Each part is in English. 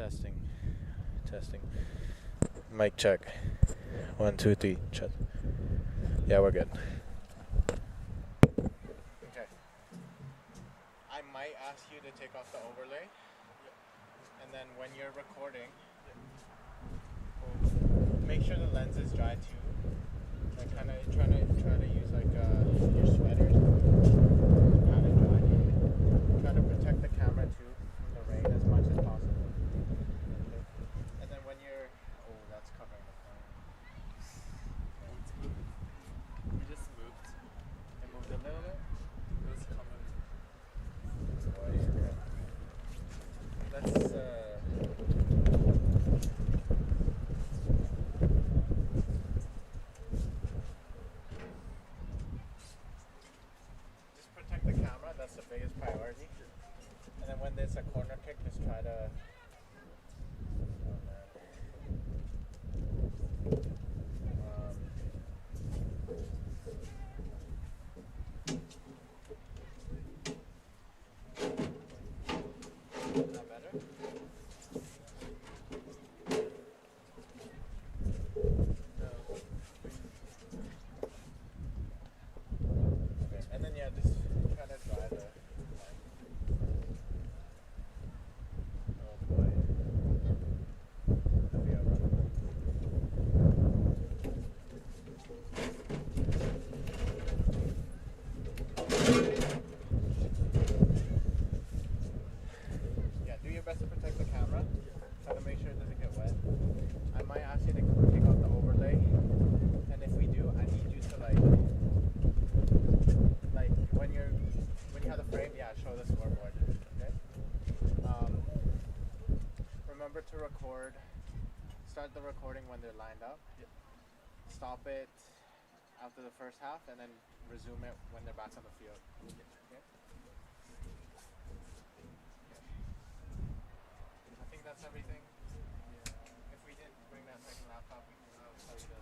Testing. Testing. Mic check. 1, 2, 3. Check. Yeah, we're good. Okay. I might ask you to take off the overlay. And then when you're recording, make sure the lens is dry too. Like kind of try to use like your sweater. Kind of dry. Try to protect the camera too from the rain as much as possible. Okay. And then when you're, that's covering the phone. We just moved. It moved a little bit. It was coming. Boy, okay. Let's just protect the camera. That's the biggest priority. And then when there's a corner kick, just try to. Is that better? No. Okay, and then yeah, just try to dry the. Oh boy. That'll be a rough one. Yeah, do your best to protect the camera. Try to make sure it doesn't get wet. I might ask you to take out the overlay, and if we do, I need you to like when you have the frame, yeah, show the scoreboard. Okay. Remember to record. Start the recording when they're lined up. Stop it after the first half, and then resume it when they're back on the field. Okay. I think that's everything. If we didn't bring that second laptop, I'll tell you the.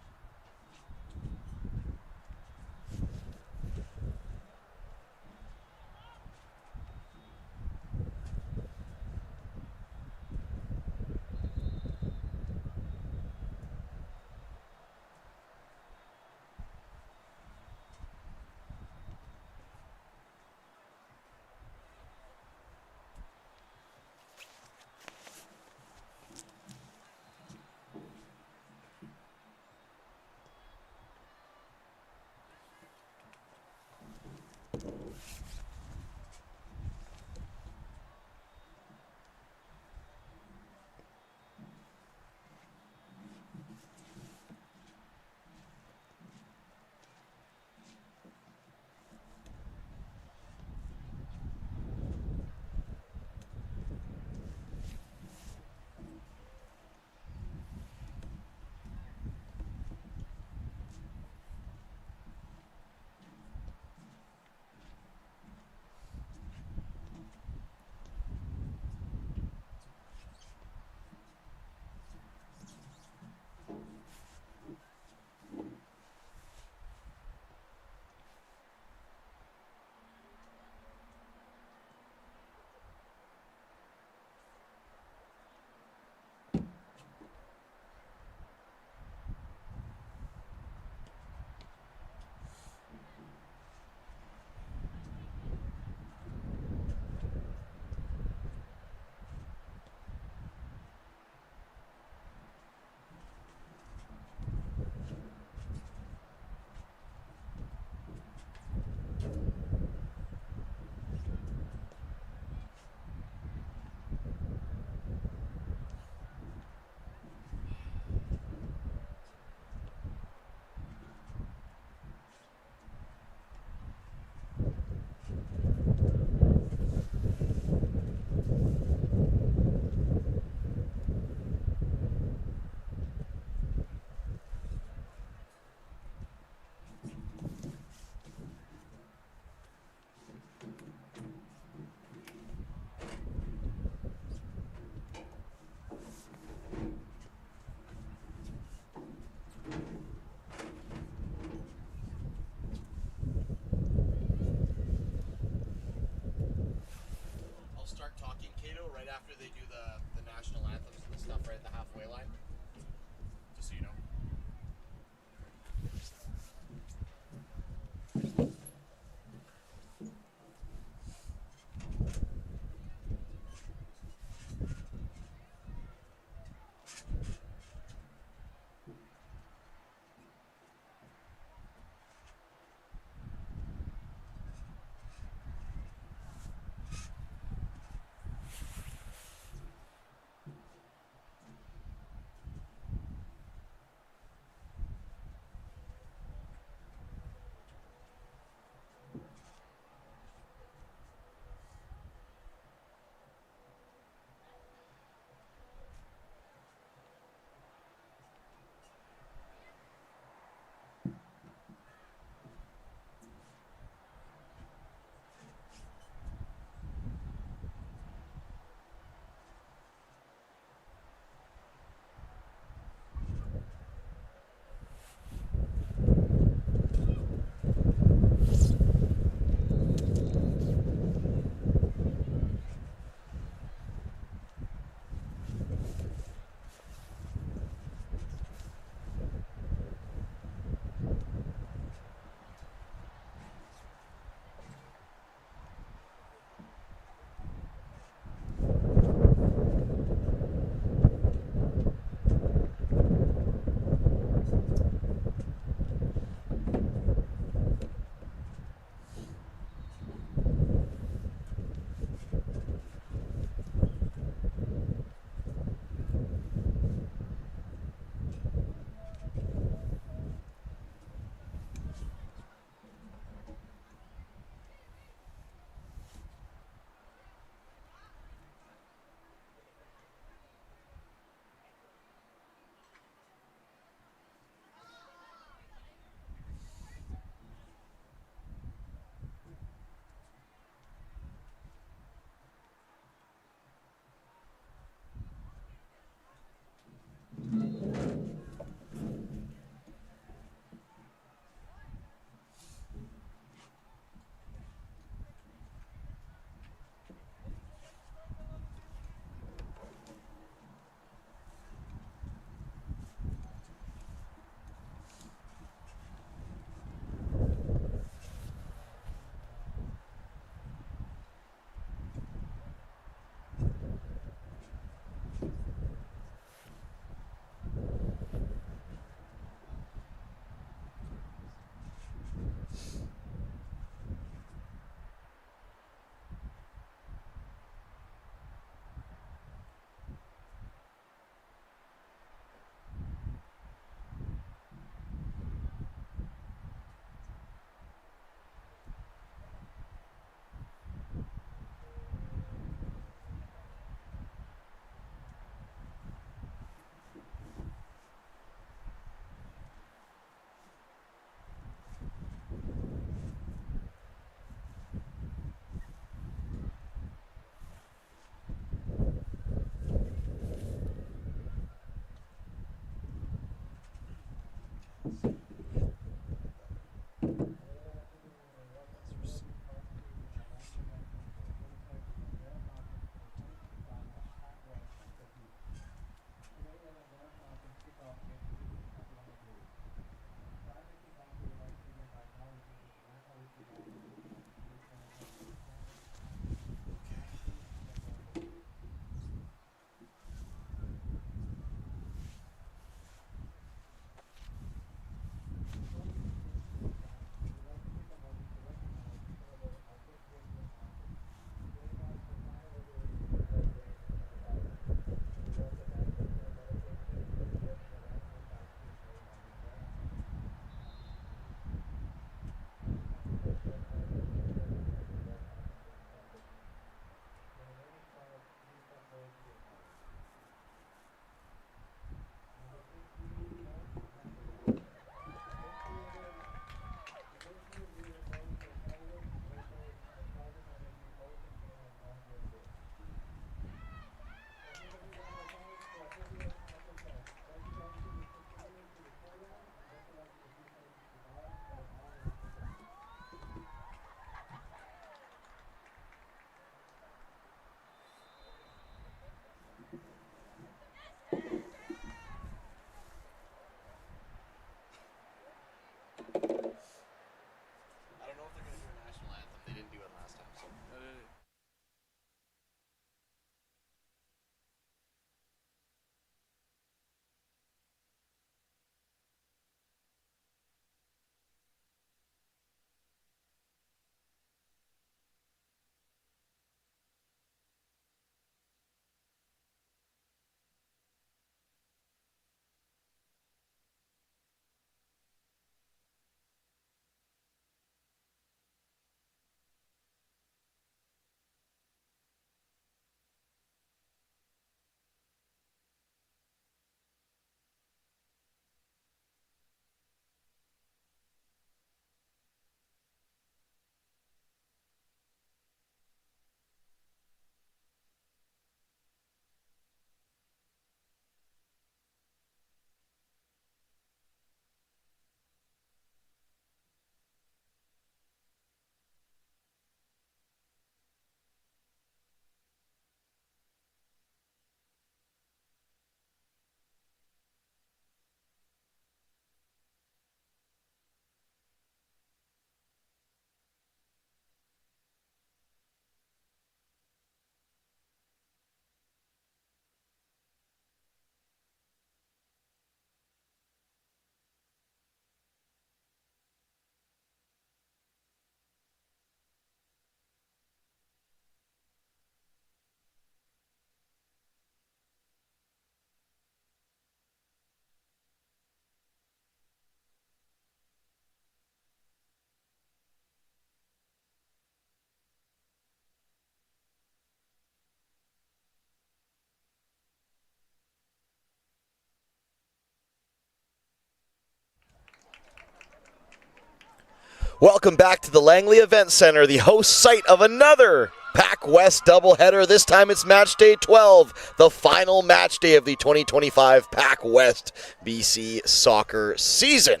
Welcome back to the Langley Event Center, the host site of another PACWEST doubleheader. This time it's match day 12, the final match day of the 2025 PACWEST BC soccer season.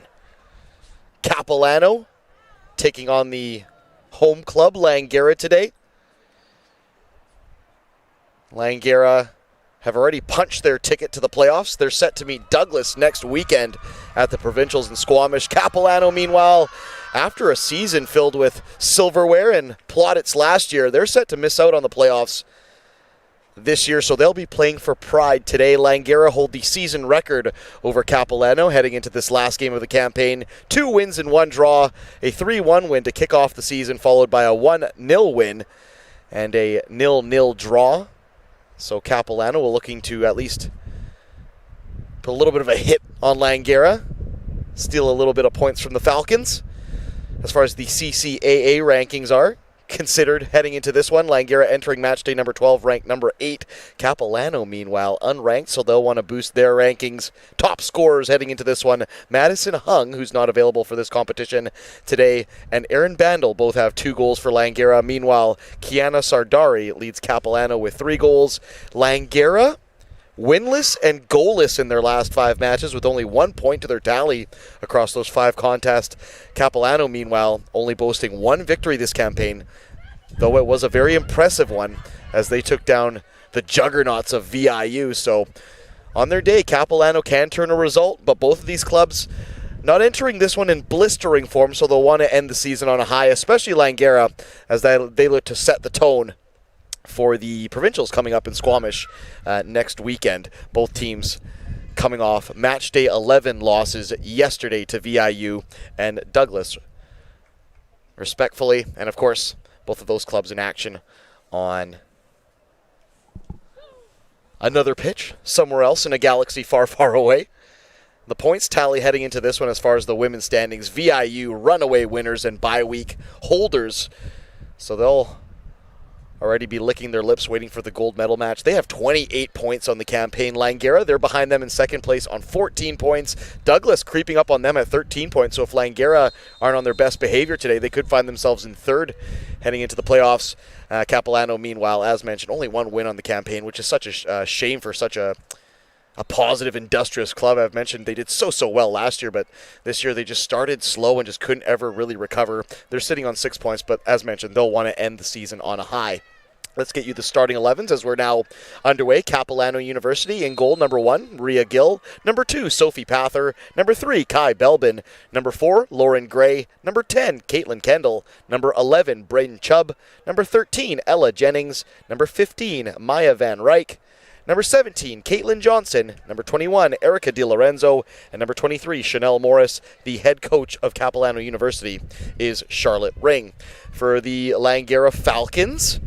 Capilano taking on the home club, Langara, today. Langara have already punched their ticket to the playoffs. They're set to meet Douglas next weekend at the Provincials in Squamish. Capilano, meanwhile, after a season filled with silverware and plaudits last year, they're set to miss out on the playoffs this year, so they'll be playing for pride today. Langara hold the season record over Capilano heading into this last game of the campaign. 2 wins and 1 draw, a 3-1 win to kick off the season, followed by a 1-0 win and a 0-0 draw. So Capilano will looking to at least put a little bit of a hit on Langara, steal a little bit of points from the Falcons. As far as the CCAA rankings are considered heading into this one, Langara entering match day number 12, ranked number 8. Capilano, meanwhile, unranked, so they'll want to boost their rankings. Top scorers heading into this one, Madison Hung, who's not available for this competition today, and Aaron Bandel both have 2 goals for Langara. Meanwhile, Kiana Sardari leads Capilano with 3 goals. Langara winless and goalless in their last 5 matches with only 1 point to their tally across those 5 contests. Capilano, meanwhile, only boasting 1 victory this campaign, though it was a very impressive one as they took down the juggernauts of VIU. So on their day, Capilano can turn a result, but both of these clubs not entering this one in blistering form, so they'll want to end the season on a high, especially Langara, as they look to set the tone for the Provincials coming up in Squamish next weekend. Both teams coming off match day 11 losses yesterday to VIU and Douglas, respectfully. And of course, both of those clubs in action on another pitch somewhere else in a galaxy far, far away. The points tally heading into this one as far as the women's standings, VIU runaway winners and bye week holders. So they'll already be licking their lips waiting for the gold medal match. They have 28 points on the campaign. Langara, they're behind them in second place on 14 points. Douglas creeping up on them at 13 points. So if Langara aren't on their best behavior today, they could find themselves in third heading into the playoffs. Capilano, meanwhile, as mentioned, only 1 win on the campaign, which is such a shame for such a positive, industrious club. I've mentioned they did so well last year, but this year they just started slow and just couldn't ever really recover. They're sitting on 6 points, but as mentioned, they'll want to end the season on a high. Let's get you the starting 11s as we're now underway. Capilano University in goal, number 1, Rhea Gill. Number 2, Sophie Pather. Number 3, Kai Belbin. Number 4, Lauren Gray. Number 10, Caitlin Kendall. Number 11, Braden Chubb. Number 13, Ella Jennings. Number 15, Maya Van Ryk. Number 17, Caitlin Johnson. Number 21, Erica DiLorenzo. And number 23, Chanel Morris. The head coach of Capilano University is Charlotte Ring. For the Langara Falcons,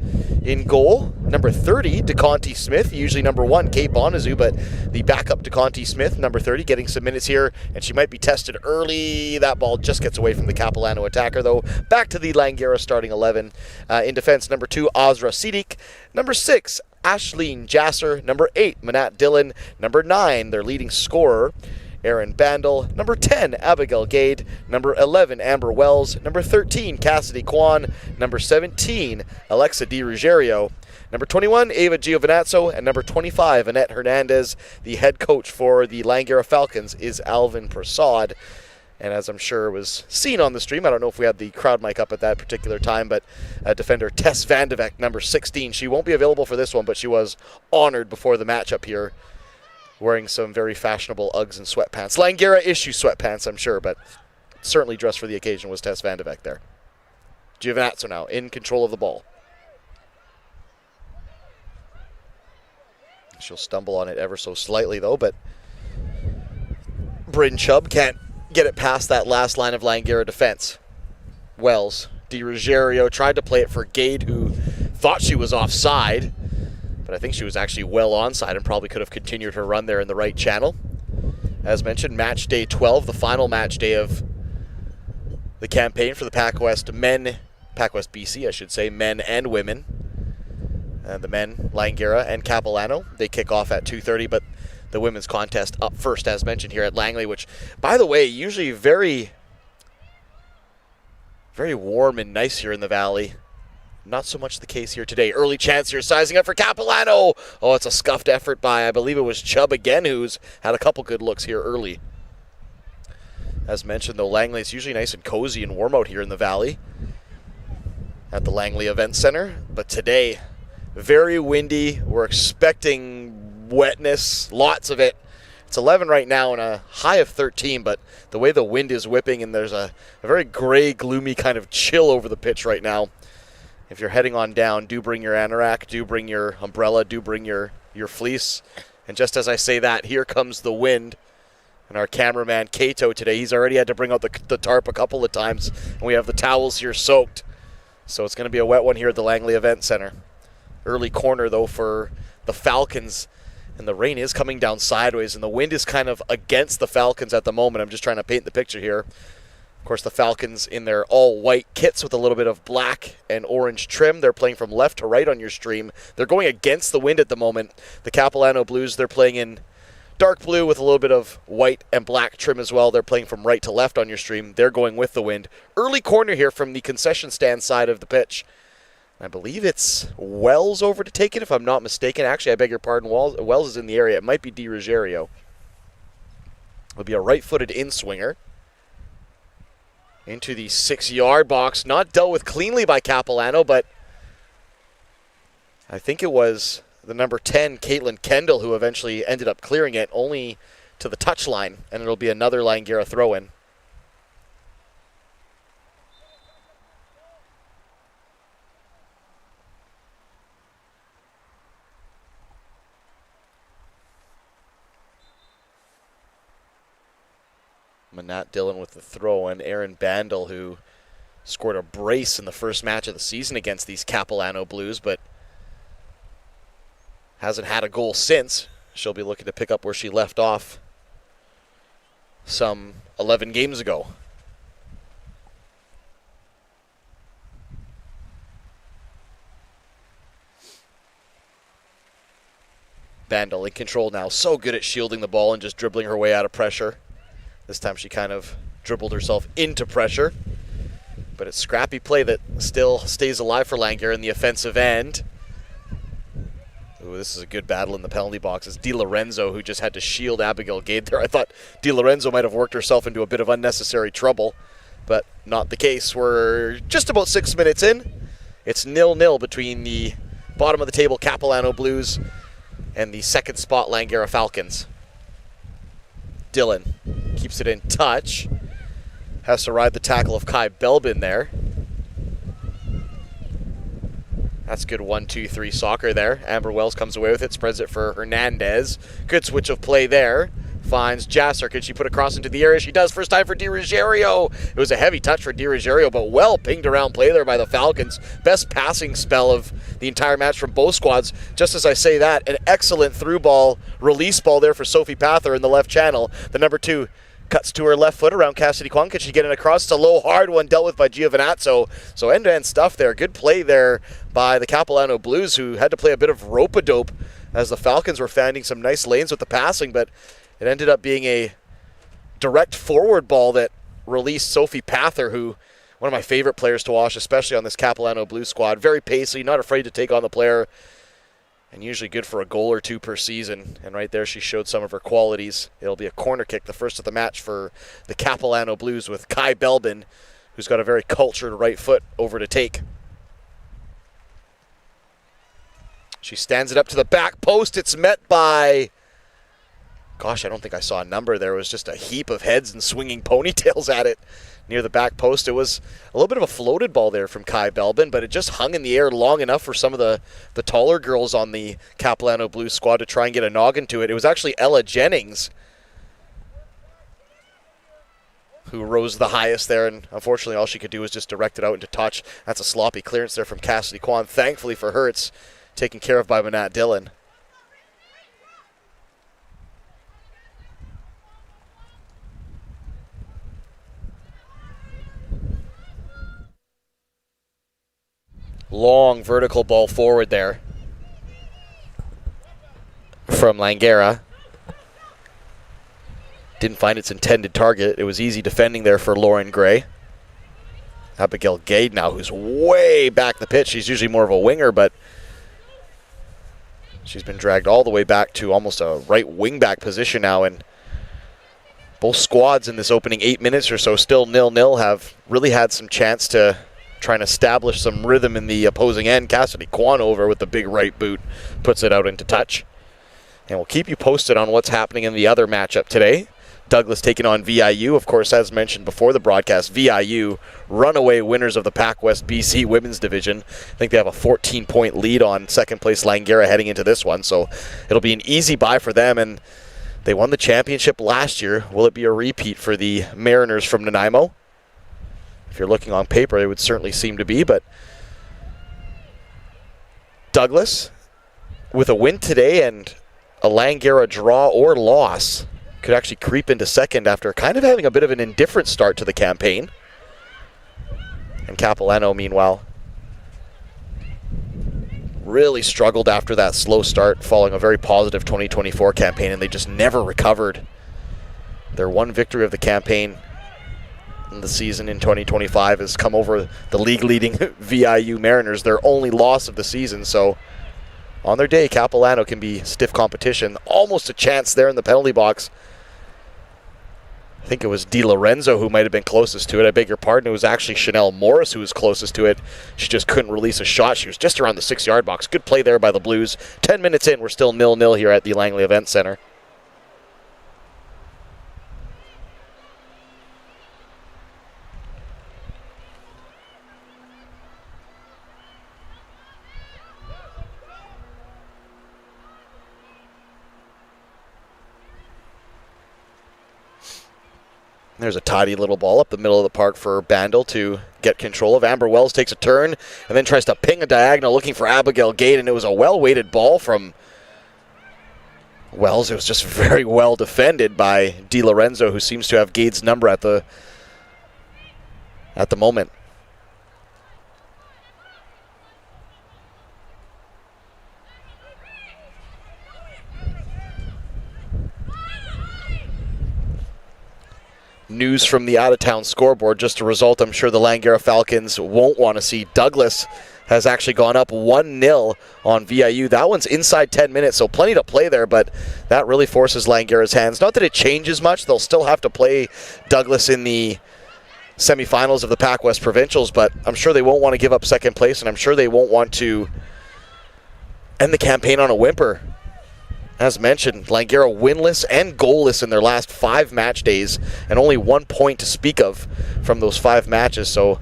in goal, number 30, DeConti Smith. Usually number 1, Kate Bonazu, but the backup DeConti Smith, number 30, getting some minutes here, and she might be tested early. That ball just gets away from the Capilano attacker, though. Back to the Langara starting 11. In defense, number 2, Azra Sidik. Number 6, Ashleen Jasser. Number 8, Manat Dillon. Number 9, their leading scorer, Aaron Bandel. Number 10, Abigail Gade. Number 11, Amber Wells. Number 13, Cassidy Kwan. Number 17, Alexa Di Ruggiero. Number 21, Ava Giovinazzo. And number 25, Annette Hernandez. The head coach for the Langara Falcons is Alvin Prasad. And as I'm sure was seen on the stream, I don't know if we had the crowd mic up at that particular time, but defender Tess Vandevek, number 16. She won't be available for this one, but she was honored before the matchup here, wearing some very fashionable Uggs and sweatpants. Langara issue sweatpants, I'm sure, but certainly dressed for the occasion was Tess Vandevek there. Giovinazzo now in control of the ball. She'll stumble on it ever so slightly, though, but Bryn Chubb can't get it past that last line of Langara defense. Wells, Di Ruggiero tried to play it for Gade, who thought she was offside, but I think she was actually well onside and probably could have continued her run there in the right channel. As mentioned, match day 12, the final match day of the campaign for the PACWEST men, PACWEST BC, I should say, men and women. The men, Langara and Capilano, they kick off at 2:30, but the women's contest up first, as mentioned here at Langley, which, by the way, usually very Very warm and nice here in the valley. Not so much the case here today. Early chance here, sizing up for Capilano. Oh, it's a scuffed effort by, I believe it was Chubb again, who's had a couple good looks here early. As mentioned, though, Langley, it's usually nice and cozy and warm out here in the valley at the Langley Event Center. But today, very windy. We're expecting wetness, lots of it. It's 11 right now and a high of 13, but the way the wind is whipping and there's a very gray, gloomy kind of chill over the pitch right now. If you're heading on down, do bring your anorak, do bring your umbrella, do bring your fleece. And just as I say that, here comes the wind. And our cameraman, Kato, today, he's already had to bring out the tarp a couple of times. And we have the towels here soaked. So it's going to be a wet one here at the Langley Event Center. Early corner, though, for the Falcons. And the rain is coming down sideways, and the wind is kind of against the Falcons at the moment. I'm just trying to paint the picture here. Of course, the Falcons in their all-white kits with a little bit of black and orange trim. They're playing from left to right on your stream. They're going against the wind at the moment. The Capilano Blues, they're playing in dark blue with a little bit of white and black trim as well. They're playing from right to left on your stream. They're going with the wind. Early corner here from the concession stand side of the pitch. I believe it's Wells over to take it, if I'm not mistaken. Actually, I beg your pardon, Wells is in the area. It might be Di Ruggiero. It'll be a right-footed in-swinger. Into the 6-yard box. Not dealt with cleanly by Capilano, but I think it was the number 10, Caitlin Kendall, who eventually ended up clearing it only to the touchline, and it'll be another Langara throw-in. Manat Dillon with the throw, and Aaron Bandel, who scored a brace in the first match of the season against these Capilano Blues, but hasn't had a goal since. She'll be looking to pick up where she left off some 11 games ago. Bandel in control now. So good at shielding the ball and just dribbling her way out of pressure. This time she kind of dribbled herself into pressure. But it's scrappy play that still stays alive for Langara in the offensive end. Ooh, this is a good battle in the penalty box. It's Di Lorenzo who just had to shield Abigail Gade there. I thought Di Lorenzo might have worked herself into a bit of unnecessary trouble, but not the case. We're just about 6 minutes in. It's 0-0 between the bottom of the table Capilano Blues and the second spot Langara Falcons. Dillon keeps it in touch. Has to ride the tackle of Kai Belbin there. That's good 1-2-3 soccer there. Amber Wells comes away with it, spreads it for Hernandez. Good switch of play there. Finds Jasser. Can she put a cross into the area? She does. First time for Di Ruggiero. It was a heavy touch for Di Ruggiero, but well pinged around play there by the Falcons. Best passing spell of the entire match from both squads. Just as I say that, an excellent through ball, release ball there for Sophie Pather in the left channel. The number 2 cuts to her left foot around Cassidy Kwong. Can she get it across? It's a low, hard one dealt with by Giovinazzo. So end-to-end stuff there. Good play there by the Capilano Blues, who had to play a bit of rope-a-dope as the Falcons were finding some nice lanes with the passing, but it ended up being a direct forward ball that released Sophie Pather, who one of my favorite players to watch, especially on this Capilano Blues squad. Very pacey, not afraid to take on the player, and usually good for a goal or two per season. And right there she showed some of her qualities. It'll be a corner kick, the first of the match for the Capilano Blues, with Kai Belbin, who's got a very cultured right foot, over to take. She stands it up to the back post. It's met by... Gosh, I don't think I saw a number there. It was just a heap of heads and swinging ponytails at it near the back post. It was a little bit of a floated ball there from Kai Belbin, but it just hung in the air long enough for some of the taller girls on the Capilano Blues squad to try and get a noggin to it. It was actually Ella Jennings who rose the highest there, and unfortunately all she could do was just direct it out into touch. That's a sloppy clearance there from Cassidy Kwan. Thankfully for her, it's taken care of by Manat Dillon. Long vertical ball forward there from Langara. Didn't find its intended target. It was easy defending there for Lauren Gray. Abigail Gade now, who's way back the pitch. She's usually more of a winger, but she's been dragged all the way back to almost a right wing back position now, and both squads in this opening 8 minutes or so, still 0-0, have really had some chance to try and establish some rhythm in the opposing end. Cassidy Kwan over with the big right boot, puts it out into touch. And we'll keep you posted on what's happening in the other matchup today. Douglas taking on VIU. Of course, as mentioned before the broadcast, VIU, runaway winners of the PACWEST BC Women's Division. I think they have a 14-point lead on second place Langara heading into this one, so it'll be an easy bye for them, and they won the championship last year. Will it be a repeat for the Mariners from Nanaimo? If you're looking on paper, it would certainly seem to be, but Douglas, with a win today and a Langara draw or loss, could actually creep into second after kind of having a bit of an indifferent start to the campaign. And Capilano, meanwhile, really struggled after that slow start following a very positive 2024 campaign, and they just never recovered. Their one victory of the campaign in the season in 2025 has come over the league-leading VIU Mariners, their only loss of the season. So on their day, Capilano can be stiff competition. Almost a chance there in the penalty box. I think it was Di Lorenzo who might have been closest to it. I beg your pardon. It was actually Chanel Morris who was closest to it. She just couldn't release a shot. She was just around the 6-yard box. Good play there by the Blues. 10 minutes in, we're still 0-0 here at the Langley Event Center. There's a tidy little ball up the middle of the park for Bandel to get control of. Amber Wells takes a turn and then tries to ping a diagonal looking for Abigail Gade, and it was a well-weighted ball from Wells. It was just very well defended by Di Lorenzo, who seems to have Gade's number at the moment. News from the out-of-town scoreboard, just a result I'm sure the Langara Falcons won't want to see. Douglas has actually gone up 1-0 on VIU. That one's inside 10 minutes, so plenty to play there, but that really forces Langara's hands. Not that it changes much. They'll still have to play Douglas in the semifinals of the PACWEST Provincials, but I'm sure they won't want to give up second place, and I'm sure they won't want to end the campaign on a whimper. As mentioned, Langara winless and goalless in their last 5 match days, and only 1 point to speak of from those 5 matches. So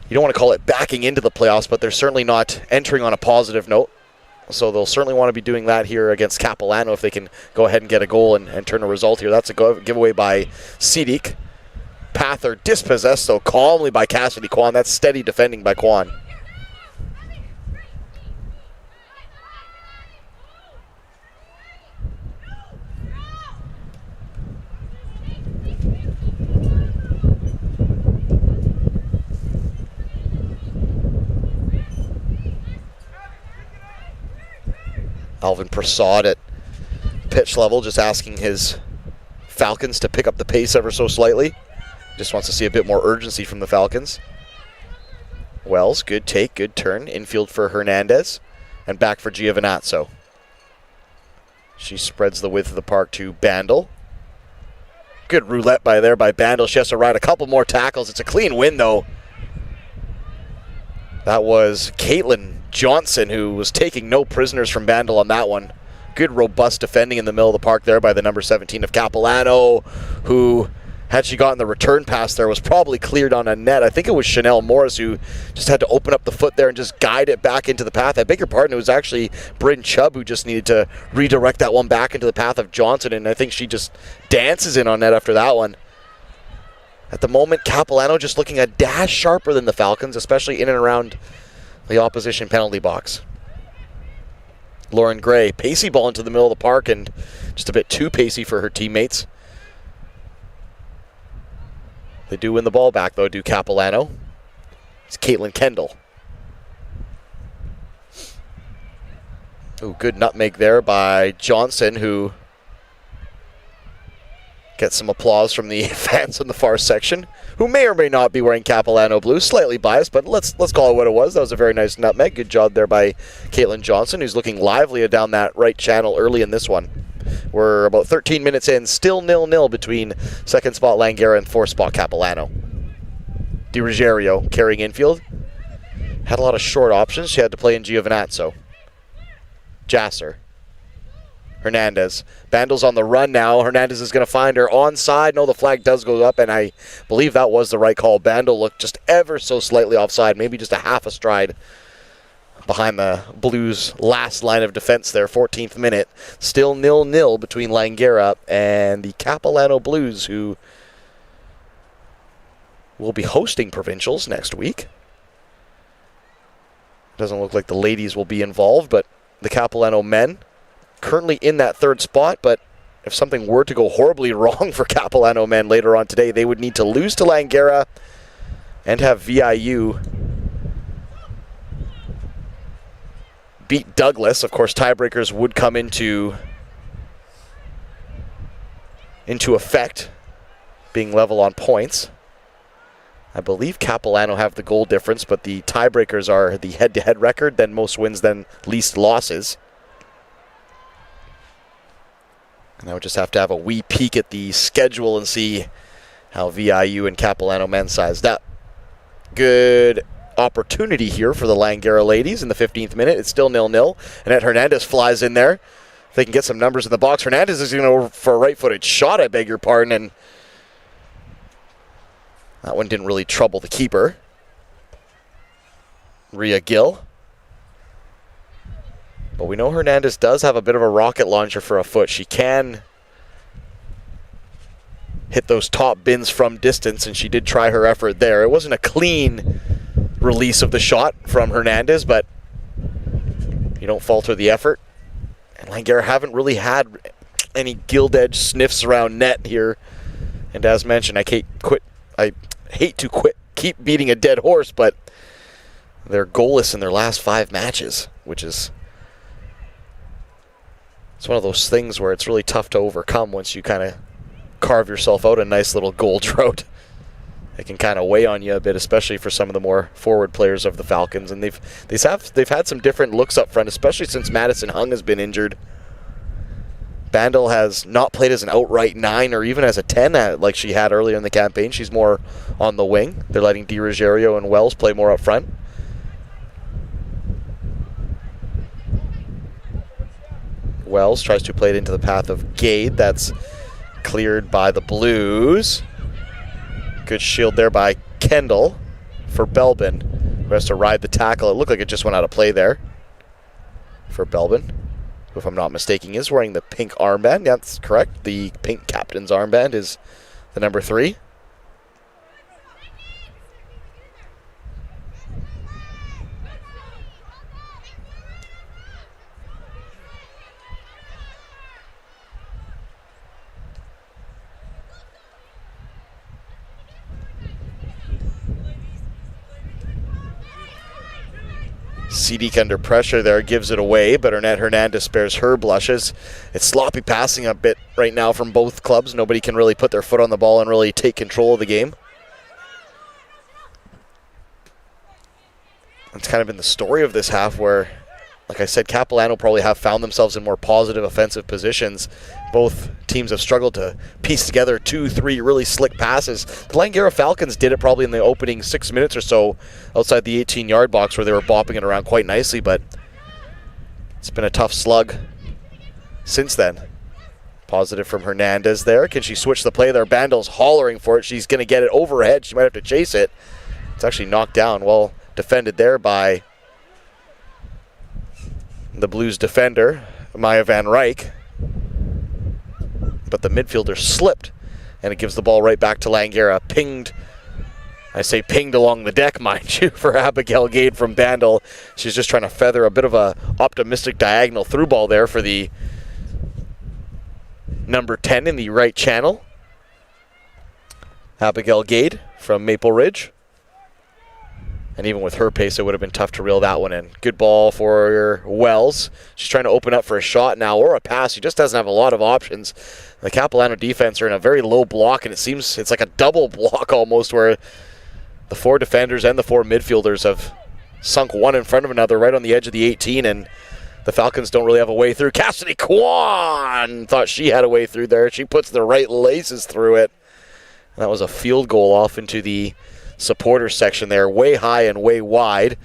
you don't want to call it backing into the playoffs, but they're certainly not entering on a positive note. So they'll certainly want to be doing that here against Capilano if they can go ahead and get a goal and turn a result here. That's a giveaway by Sidik. Pather dispossessed, though, calmly by Cassidy Kwan. That's steady defending by Kwan. Alvin Prasad at pitch level, just asking his Falcons to pick up the pace ever so slightly. Just wants to see a bit more urgency from the Falcons. Wells, good take, good turn. Infield for Hernandez. And back for Giovinazzo. She spreads the width of the park to Bandel. Good roulette by Bandel. She has to ride a couple more tackles. It's a clean win, though. That was Caitlin Johnson, who was taking no prisoners from Bandel on that one. Good, robust defending in the middle of the park there by the number 17 of Capilano, who, had she gotten the return pass there, was probably cleared on a net. I think it was Chanel Morris who just had to open up the foot there and just guide it back into the path. I beg your pardon, it was actually Bryn Chubb who just needed to redirect that one back into the path of Johnson, and I think she just dances in on net after that one. At the moment, Capilano just looking a dash sharper than the Falcons, especially in and around the opposition penalty box. Lauren Gray, pacey ball into the middle of the park, and just a bit too pacey for her teammates. They do win the ball back, though, do Capilano. It's Caitlin Kendall. Ooh, good nutmeg there by Johnson, who Get some applause from the fans in the far section, who may or may not be wearing Capilano blue. Slightly biased, but let's call it what it was. That was a very nice nutmeg. Good job there by Caitlin Johnson, who's looking lively down that right channel early in this one. We're about 13 minutes in, still 0-0 between second spot Langara and fourth spot Capilano. Di Ruggiero carrying infield. Had a lot of short options. She had to play in Giovinazzo. Jasser. Hernandez. Bandel's on the run now. Hernandez is going to find her onside. No, the flag does go up, and I believe that was the right call. Bandel looked just ever so slightly offside, maybe just a half a stride behind the Blues' last line of defense there, 14th minute. Still 0-0 between Langara and the Capilano Blues, who will be hosting provincials next week. Doesn't look like the ladies will be involved, but the Capilano men currently in that third spot, but if something were to go horribly wrong for Capilano men later on today, they would need to lose to Langara and have VIU beat Douglas. Of course, tiebreakers would come into effect, being level on points. I believe Capilano have the goal difference, but the tiebreakers are the head-to-head record, then most wins, then least losses. And I would just have to have a wee peek at the schedule and see how VIU and Capilano men sized up. Good opportunity here for the Langara ladies in the 15th minute. It's still 0-0. Annette Hernandez flies in there. If they can get some numbers in the box. Hernandez is going to go for a right-footed shot, I beg your pardon, and that one didn't really trouble the keeper. Rhea Gill. But we know Hernandez does have a bit of a rocket launcher for a foot. She can hit those top bins from distance, and she did try her effort there. It wasn't a clean release of the shot from Hernandez, but you don't falter the effort. And Langara haven't really had any gilt edge sniffs around net here. And as mentioned, I hate to keep beating a dead horse, but they're goalless in their last 5 matches, which is... it's one of those things where it's really tough to overcome once you kind of carve yourself out a nice little goal drought. It can kind of weigh on you a bit, especially for some of the more forward players of the Falcons. And they've had some different looks up front, especially since Madison Hung has been injured. Bandel has not played as an outright 9 or even as a 10 like she had earlier in the campaign. She's more on the wing. They're letting Di Ruggiero and Wells play more up front. Wells tries to play it into the path of Gade. That's cleared by the Blues. Good shield there by Kendall for Belbin, who has to ride the tackle. It looked like it just went out of play there for Belbin, who, if I'm not mistaken, is wearing the pink armband. Yeah, that's correct. The pink captain's armband is the number 3. Sidik under pressure there, gives it away, but Annette Hernandez spares her blushes. It's sloppy passing a bit right now from both clubs. Nobody can really put their foot on the ball and really take control of the game. It's kind of been the story of this half where, like I said, Capilano probably have found themselves in more positive offensive positions. Both teams have struggled to piece together 2-3 really slick passes. The Langara Falcons did it probably in the opening 6 minutes or so outside the 18-yard box where they were bopping it around quite nicely, but it's been a tough slug since then. Positive from Hernandez there. Can she switch the play there? Bandel's hollering for it. She's going to get it overhead. She might have to chase it. It's actually knocked down. Well defended there by the Blues defender, Maya Van Ryk. But the midfielder slipped, and it gives the ball right back to Langara. Pinged, I say pinged along the deck, mind you, for Abigail Gade from Bandel. She's just trying to feather a bit of a optimistic diagonal through ball there for the number 10 in the right channel. Abigail Gade from Maple Ridge. And even with her pace, it would have been tough to reel that one in. Good ball for Wells. She's trying to open up for a shot now or a pass. She just doesn't have a lot of options. The Capilano defense are in a very low block, and it seems it's like a double block almost, where the 4 defenders and the 4 midfielders have sunk one in front of another right on the edge of the 18, and the Falcons don't really have a way through. Cassidy Kwan thought she had a way through there. She puts the right laces through it. That was a field goal off into the supporter section there, way high and way wide.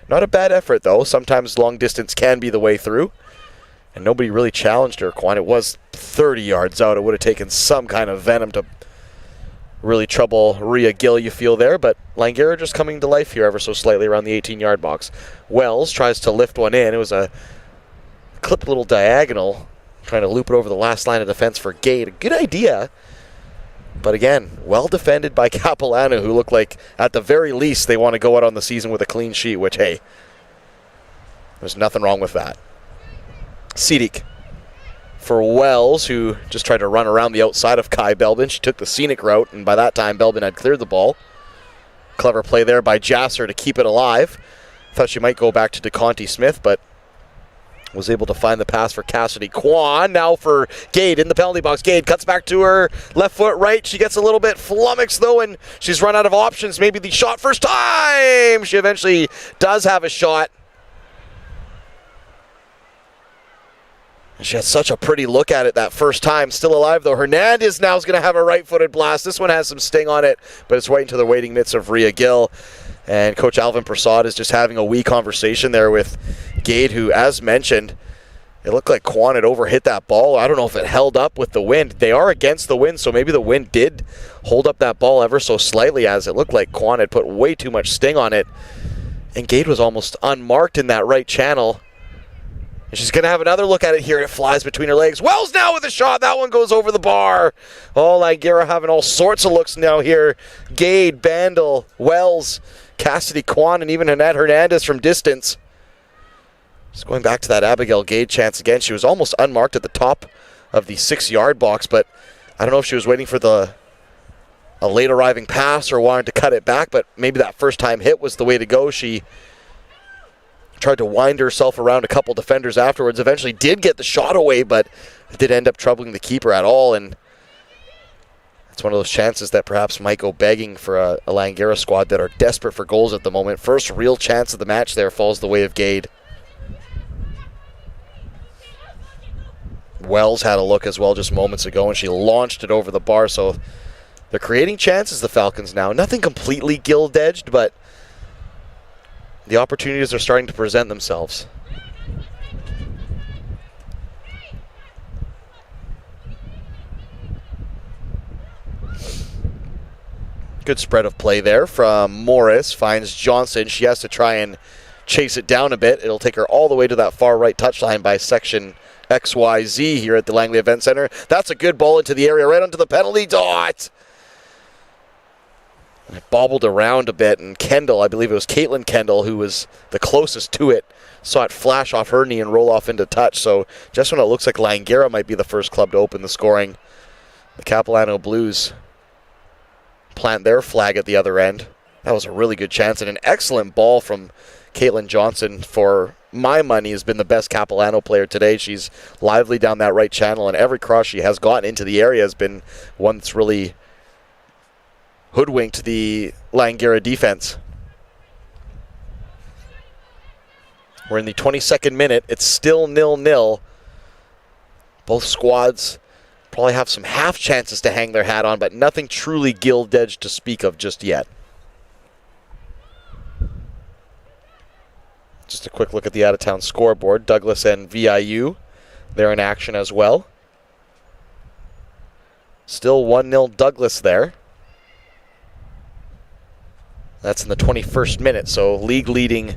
Not a bad effort, though. Sometimes long distance can be the way through. And nobody really challenged her, Kwan. It was 30 yards out. It would have taken some kind of venom to really trouble Rhea Gill, you feel there. But Langara just coming to life here ever so slightly around the 18-yard box. Wells tries to lift one in. It was a clipped little diagonal, trying to loop it over the last line of defense for Gade. A good idea. But again, well defended by Capilano, who look like, at the very least, they want to go out on the season with a clean sheet, which, hey, there's nothing wrong with that. Sidik for Wells, who just tried to run around the outside of Kai Belbin. She took the scenic route, and by that time, Belbin had cleared the ball. Clever play there by Jasser to keep it alive. Thought she might go back to DeConti Smith, but was able to find the pass for Cassidy Kwan. Now for Gade in the penalty box. Gade cuts back to her left foot right. She gets a little bit flummoxed, though, and she's run out of options. Maybe the shot first time. She eventually does have a shot. She had such a pretty look at it that first time. Still alive, though. Hernandez now is going to have a right-footed blast. This one has some sting on it, but it's right into the waiting mitts of Rhea Gill. And Coach Alvin Prasad is just having a wee conversation there with Gade, who, as mentioned, it looked like Kwan had overhit that ball. I don't know if it held up with the wind. They are against the wind, so maybe the wind did hold up that ball ever so slightly, as it looked like Kwan had put way too much sting on it. And Gade was almost unmarked in that right channel. And she's going to have another look at it here. It flies between her legs. Wells now with a shot. That one goes over the bar. Oh, Langara having all sorts of looks now here. Gade, Bandel, Wells, Cassidy Kwan, and even Annette Hernandez from distance. Just going back to that Abigail Gade chance again. She was almost unmarked at the top of the 6-yard box, but I don't know if she was waiting for a late arriving pass or wanted to cut it back, but maybe that first time hit was the way to go. She tried to wind herself around a couple defenders afterwards. Eventually did get the shot away, but it did end up troubling the keeper at all, and it's one of those chances that perhaps might go begging for a Langara squad that are desperate for goals at the moment. First real chance of the match there falls the way of Gade. Wells had a look as well just moments ago, and she launched it over the bar, so they're creating chances, the Falcons now. Nothing completely gilt-edged, but the opportunities are starting to present themselves. Good spread of play there from Morris. Finds Johnson. She has to try and chase it down a bit. It'll take her all the way to that far right touchline by section XYZ here at the Langley Event Center. That's a good ball into the area, right onto the penalty dot. And it bobbled around a bit, and Kendall, I believe it was Caitlin Kendall, who was the closest to it, saw it flash off her knee and roll off into touch. So just when it looks like Langara might be the first club to open the scoring, the Capilano Blues plant their flag at the other end. That was a really good chance, and an excellent ball from Caitlin Johnson. For my money, has been the best Capilano player today. She's lively down that right channel, and every cross she has gotten into the area has been one that's really hoodwinked the Langara defense. We're in the 22nd minute. It's still 0-0. Both squads probably have some half chances to hang their hat on, but nothing truly gilt-edged to speak of just yet. Just a quick look at the out-of-town scoreboard. Douglas and VIU, they're in action as well. Still 1-0 Douglas there. That's in the 21st minute, so league-leading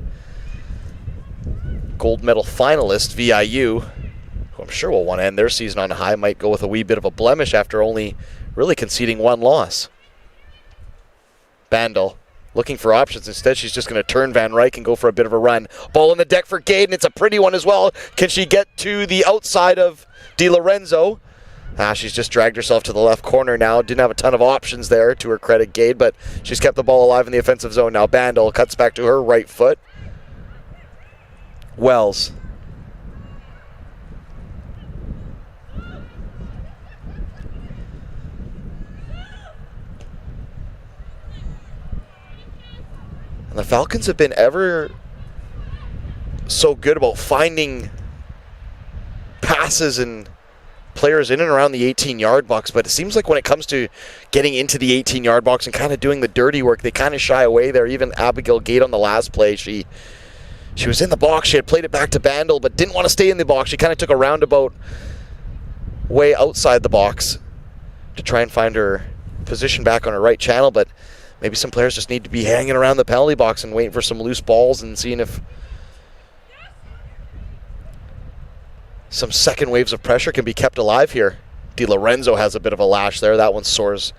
gold medal finalist VIU, who I'm sure will want to end their season on a high, might go with a wee bit of a blemish after only really conceding one loss. Bandel looking for options. Instead, she's just going to turn Van Ryk and go for a bit of a run. Ball in the deck for Gade, and it's a pretty one as well. Can she get to the outside of Di Lorenzo? She's just dragged herself to the left corner now. Didn't have a ton of options there, to her credit, Gade, but she's kept the ball alive in the offensive zone. Now Bandel cuts back to her right foot. Wells. And the Falcons have been ever so good about finding passes and players in and around the 18-yard box, but it seems like when it comes to getting into the 18-yard box and kind of doing the dirty work, they kind of shy away there. Even Abigail Gate on the last play, she was in the box. She had played it back to Bandel, but didn't want to stay in the box. She kind of took a roundabout way outside the box to try and find her position back on her right channel, but maybe some players just need to be hanging around the penalty box and waiting for some loose balls and seeing if some second waves of pressure can be kept alive here. Di Lorenzo has a bit of a lash there. That one soars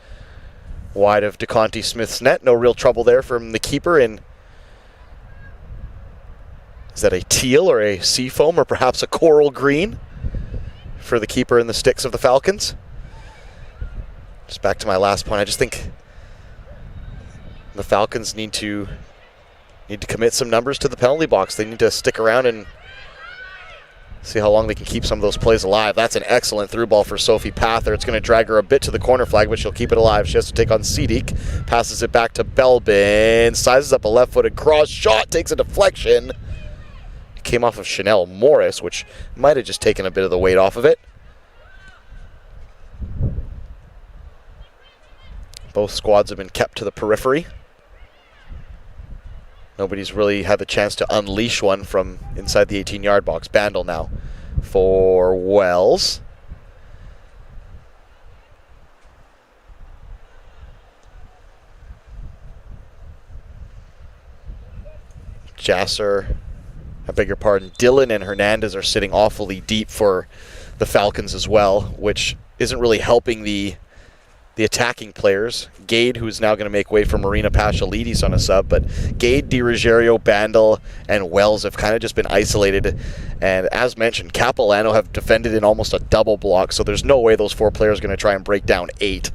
wide of DeConti Smith's net. No real trouble there from the keeper. And is that a teal or a seafoam or perhaps a coral green for the keeper in the sticks of the Falcons? Just back to my last point. I just think the Falcons need to commit some numbers to the penalty box. They need to stick around and see how long they can keep some of those plays alive. That's an excellent through ball for Sophie Pather. It's going to drag her a bit to the corner flag, but she'll keep it alive. She has to take on Sidik. Passes it back to Belbin. Sizes up a left-footed cross shot. Takes a deflection. It came off of Chanel Morris, which might have just taken a bit of the weight off of it. Both squads have been kept to the periphery. Nobody's really had the chance to unleash one from inside the 18-yard box. Bandel now for Wells. Jasser, I beg your pardon, Dillon and Hernandez are sitting awfully deep for the Falcons as well, which isn't really helping the attacking players. Gade, who's now going to make way for Marina Pashalides on a sub, but Gade, Di Ruggiero, Bandel, and Wells have kind of just been isolated. And as mentioned, Capilano have defended in almost a double block, so there's no way those four players are going to try and break down 8.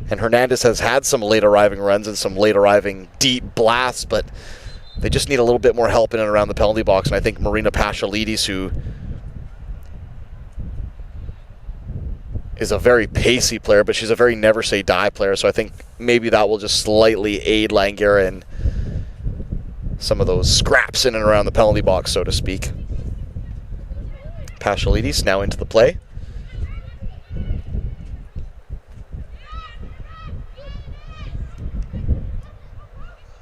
And Hernandez has had some late arriving runs and some late arriving deep blasts, but they just need a little bit more help in and around the penalty box. And I think Marina Pashalides, who is a very pacey player, but she's a very never-say-die player, so I think maybe that will just slightly aid Langara in some of those scraps in and around the penalty box, so to speak. Pashalides now into the play.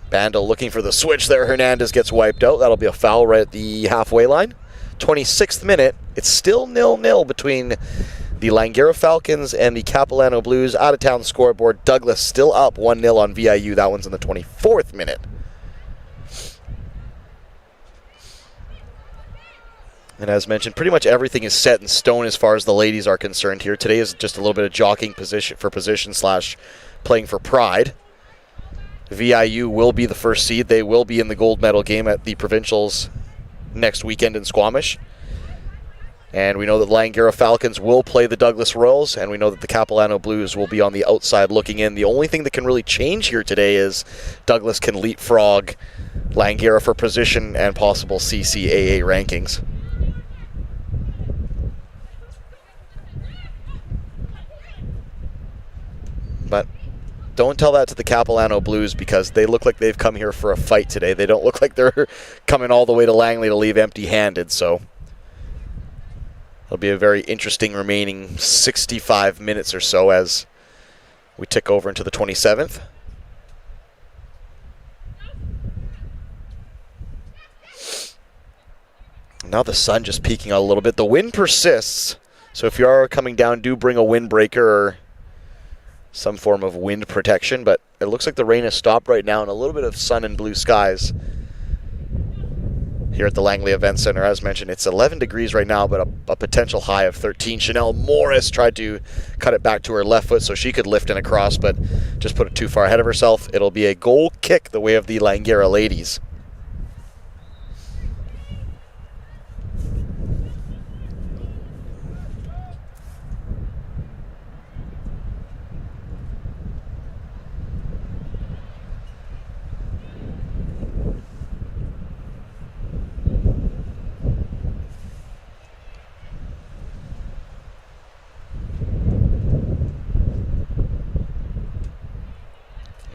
Bandel looking for the switch there. Hernandez gets wiped out. That'll be a foul right at the halfway line. 26th minute. It's still 0-0 between the Langara Falcons and the Capilano Blues. Out-of-town scoreboard. Douglas still up 1-0 on VIU. That one's in the 24th minute. And as mentioned, pretty much everything is set in stone as far as the ladies are concerned here. Today is just a little bit of jockeying position / playing for pride. VIU will be the first seed. They will be in the gold medal game at the provincials next weekend in Squamish. And we know that the Langara Falcons will play the Douglas Royals, and we know that the Capilano Blues will be on the outside looking in. The only thing that can really change here today is Douglas can leapfrog Langara for position and possible CCAA rankings. But don't tell that to the Capilano Blues, because they look like they've come here for a fight today. They don't look like they're coming all the way to Langley to leave empty-handed, so it'll be a very interesting remaining 65 minutes or so as we tick over into the 27th. Now the sun just peeking out a little bit. The wind persists, so if you are coming down, do bring a windbreaker or some form of wind protection, but it looks like the rain has stopped right now and a little bit of sun and blue skies here at the Langley Event Center. As mentioned, it's 11 degrees right now, but a potential high of 13. Chanel Morris tried to cut it back to her left foot so she could lift and across, but just put it too far ahead of herself. It'll be a goal kick the way of the Langara ladies.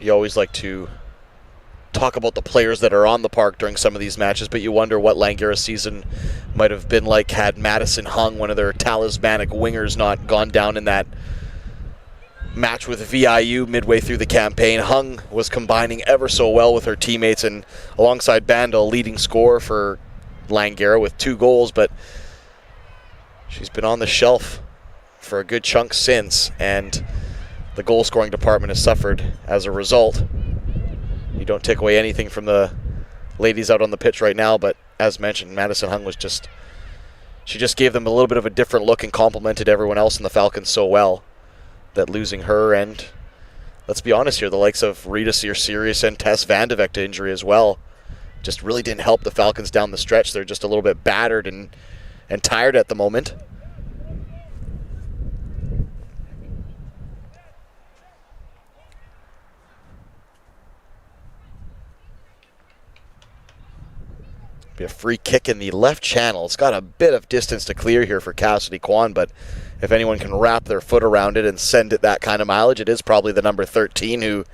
You always like to talk about the players that are on the park during some of these matches, but you wonder what Langara's season might have been like had Madison Hung, one of their talismanic wingers, not gone down in that match with VIU midway through the campaign. Hung was combining ever so well with her teammates, and alongside Bandel, leading scorer for Langara with 2 goals, but she's been on the shelf for a good chunk since, and the goal scoring department has suffered as a result. You don't take away anything from the ladies out on the pitch right now, but as mentioned, Madison Hung was she just gave them a little bit of a different look and complimented everyone else in the Falcons so well that losing her, and let's be honest here, the likes of Rita Sear-Sirius and Tess Vandevek to injury as well just really didn't help the Falcons down the stretch. They're just a little bit battered and tired at the moment. Be a free kick in the left channel. It's got a bit of distance to clear here for Cassidy Kwan, but if anyone can wrap their foot around it and send it that kind of mileage, it is probably the number 13 who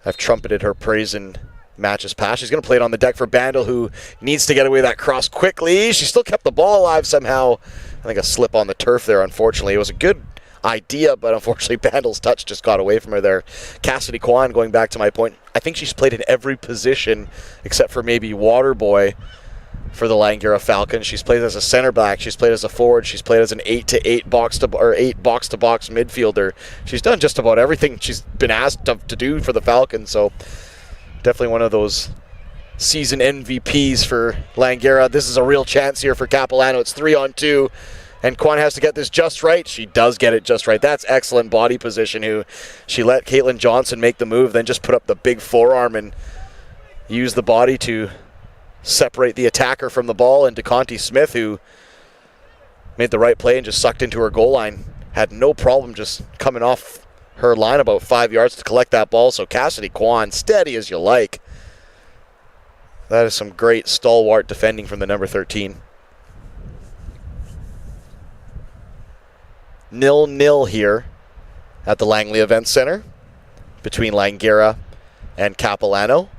have trumpeted her praise in matches past. She's going to play it on the deck for Bandel, who needs to get away that cross quickly. She still kept the ball alive somehow. I think a slip on the turf there, unfortunately. It was a good idea, but unfortunately Bandel's touch just got away from her there. Cassidy Kwan, going back to my point, I think she's played in every position except for maybe water boy for the Langara Falcons. She's played as a center back, she's played as a forward, she's played as an 8 box to box midfielder. She's done just about everything she's been asked to do for the Falcons, so definitely one of those season MVPs for Langara. This is a real chance here for Capilano. It's 3-on-2. And Kwan has to get this just right. She does get it just right. That's excellent body position. She let Caitlin Johnson make the move, then just put up the big forearm and use the body to separate the attacker from the ball. And DeConti Smith, who made the right play and just sucked into her goal line, had no problem just coming off her line about 5 yards to collect that ball. So Cassidy Kwan, steady as you like. That is some great stalwart defending from the number 13. 0-0 here at the Langley Event Center between Langara and Capilano.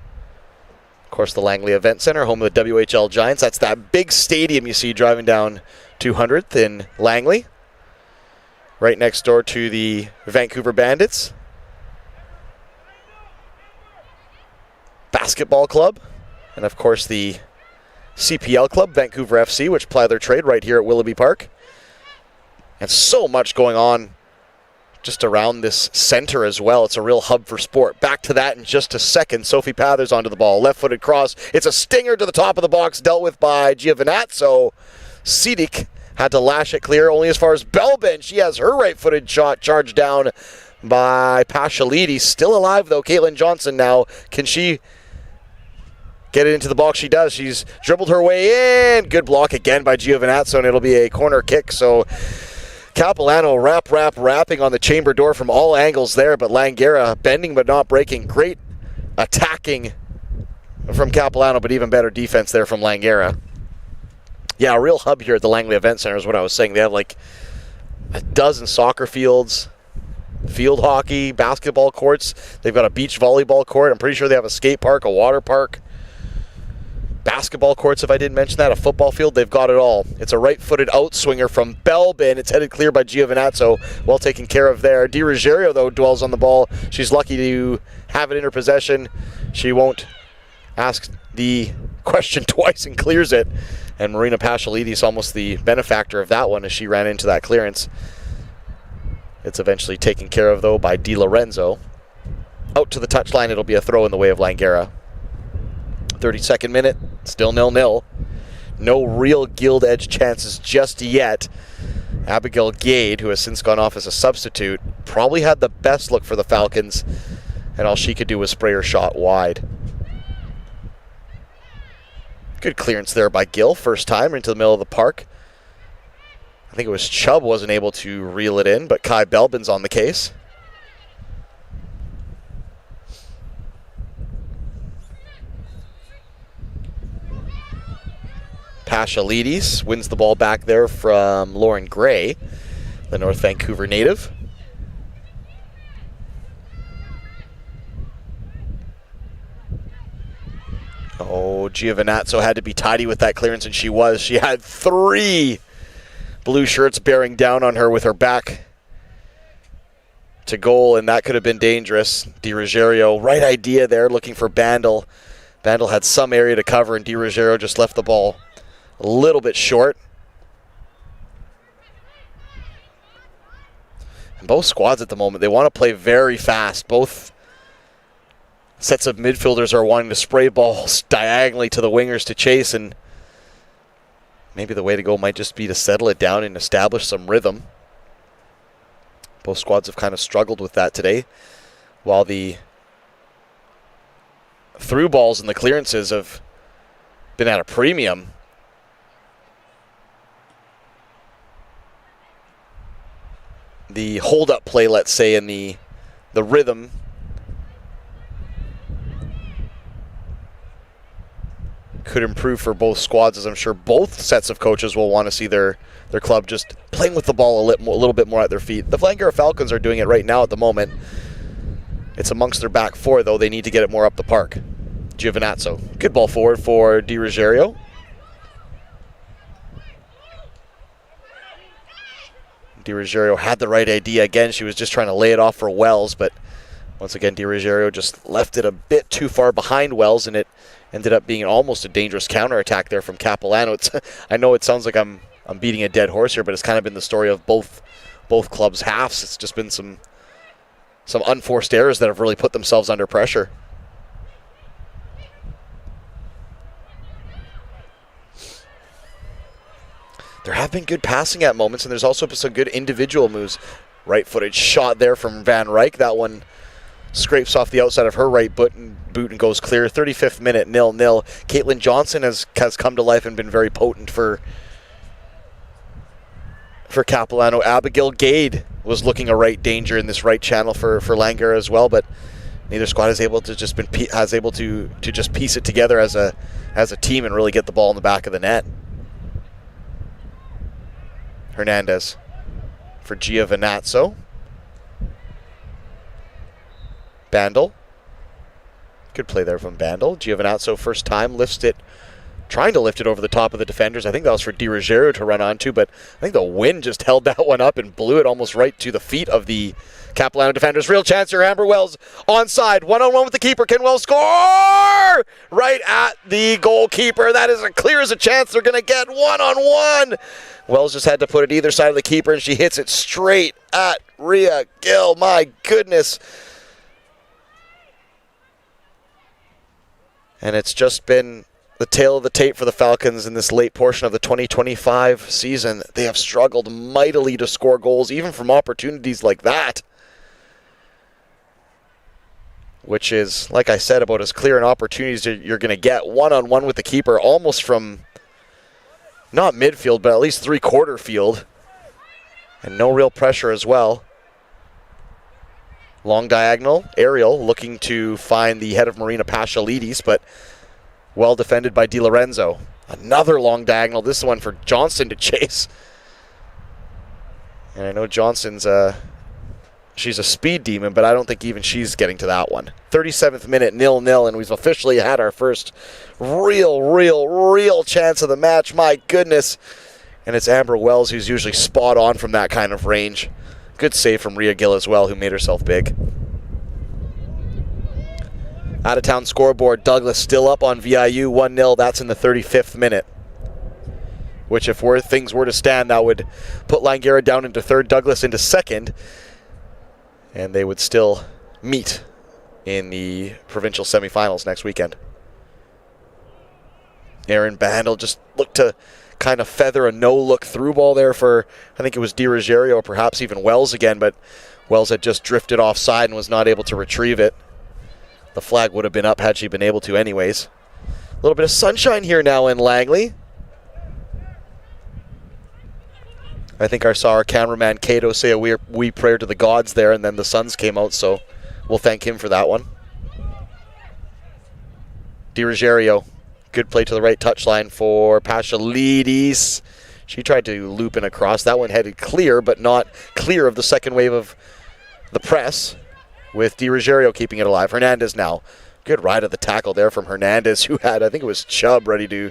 Of course, the Langley Event Center, home of the WHL Giants. That's that big stadium you see driving down 200th in Langley, right next door to the Vancouver Bandits basketball club, and of course the CPL club, Vancouver FC, which ply their trade right here at Willoughby Park. And so much going on just around this center as well. It's a real hub for sport. Back to that in just a second. Sophie Pathers onto the ball. Left-footed cross. It's a stinger to the top of the box, dealt with by Giovinazzo. Sidik had to lash it clear only as far as Belbin. She has her right-footed shot charged down by Paschalidis. Still alive, though, Caitlin Johnson now. Can she get it into the box? She does. She's dribbled her way in. Good block again by Giovinazzo, and it'll be a corner kick. So Capilano wrapping on the chamber door from all angles there, but Langara bending but not breaking. Great attacking from Capilano, but even better defense there from Langara. Yeah, a real hub here at the Langley Event Center is what I was saying. They have like a dozen soccer fields, field hockey, basketball courts. They've got a beach volleyball court. I'm pretty sure they have a skate park, a water park, basketball courts, if I didn't mention that, a football field. They've got it all. It's a right-footed outswinger from Belbin. It's headed clear by Giovinazzo. Well taken care of there. Di Ruggiero, though, dwells on the ball. She's lucky to have it in her possession. She won't ask the question twice and clears it. And Marina Paschalidis, almost the benefactor of that one as she ran into that clearance. It's eventually taken care of, though, by Di Lorenzo. Out to the touchline, it'll be a throw in the way of Langara. 32nd minute, still 0-0. No real gilt edge chances just yet. Abigail Gade, who has since gone off as a substitute, probably had the best look for the Falcons, and all she could do was spray her shot wide. Good clearance there by Gill, first time into the middle of the park. I think it was Chubb wasn't able to reel it in, but Kai Belbin's on the case. Paschalidis wins the ball back there from Lauren Gray, the North Vancouver native. Giovinazzo had to be tidy with that clearance, and she was. She had 3 blue shirts bearing down on her with her back to goal, and that could have been dangerous. Di Ruggiero, right idea there, looking for Bandel. Bandel had some area to cover, and Di Ruggiero just left the ball a little bit short. And both squads at the moment, they want to play very fast. Both sets of midfielders are wanting to spray balls diagonally to the wingers to chase, and maybe the way to go might just be to settle it down and establish some rhythm. Both squads have kind of struggled with that today, while the through balls and the clearances have been at a premium. The hold-up play, let's say, and the rhythm could improve for both squads, as I'm sure both sets of coaches will want to see their club just playing with the ball a little bit more at their feet. The Langara Falcons are doing it right now at the moment. It's amongst their back 4, though. They need to get it more up the park. Giovinazzo. Good ball forward for Di Ruggiero. Di Ruggiero had the right idea. Again, she was just trying to lay it off for Wells, but once again, Di Ruggiero just left it a bit too far behind Wells, and it ended up being almost a dangerous counterattack there from Capilano. I know it sounds like I'm beating a dead horse here, but it's kind of been the story of both clubs' halves. It's just been some unforced errors that have really put themselves under pressure. There have been good passing at moments, and there's also been some good individual moves. Right-footed shot there from Van Rijk. That one scrapes off the outside of her right boot and goes clear. 35th minute, 0-0. Caitlin Johnson has come to life and been very potent for Capilano. Abigail Gade was looking a right danger in this right channel for Langara as well, but neither squad is able to just piece it together as a team and really get the ball in the back of the net. Hernandez for Giovinazzo. Bandel. Good play there from Bandel. Giovinazzo first time trying to lift it over the top of the defenders. I think that was for Di Ruggiero to run onto, but I think the wind just held that one up and blew it almost right to the feet of the Capilano defenders. Real chance here. Amber Wells onside. 1-on-1 with the keeper. Can Wells score? Right at the goalkeeper. That is as clear as a chance they're going to get. 1-on-1. Wells just had to put it either side of the keeper, and she hits it straight at Rhea Gill. My goodness. And it's just been the tail of the tape for the Falcons in this late portion of the 2025 season. They have struggled mightily to score goals, even from opportunities like that. Which is, like I said, about as clear an opportunities you're going to get. 1-on-1 with the keeper, almost from not midfield, but at least three-quarter field. And no real pressure as well. Long diagonal, Ariel looking to find the head of Marina Pashalidis, but well defended by Di Lorenzo. Another long diagonal, this one for Johnston to chase. And I know Johnston's she's a speed demon, but I don't think even she's getting to that one. 37th minute, 0-0, and we've officially had our first real chance of the match. My goodness. And it's Amber Wells who's usually spot on from that kind of range. Good save from Rhea Gill as well, who made herself big. Out-of-town scoreboard, Douglas still up on VIU, 1-0. That's in the 35th minute. Which, if things were to stand, that would put Langara down into third, Douglas into second. And they would still meet in the provincial semifinals next weekend. Aaron Bandel just looked to kind of feather a no-look through ball there for, I think it was Di Ruggiero or perhaps even Wells again, but Wells had just drifted offside and was not able to retrieve it. The flag would have been up had she been able to anyways. A little bit of sunshine here now in Langley. I think I saw our cameraman Cato say a wee prayer to the gods there, and then the suns came out, so we'll thank him for that one. Di Ruggiero, good play to the right touchline for Pashalidis. She tried to loop in across. That one headed clear, but not clear of the second wave of the press, with Di Ruggiero keeping it alive. Hernandez now Good ride of the tackle there from Hernandez, who had, I think it was Chubb, ready to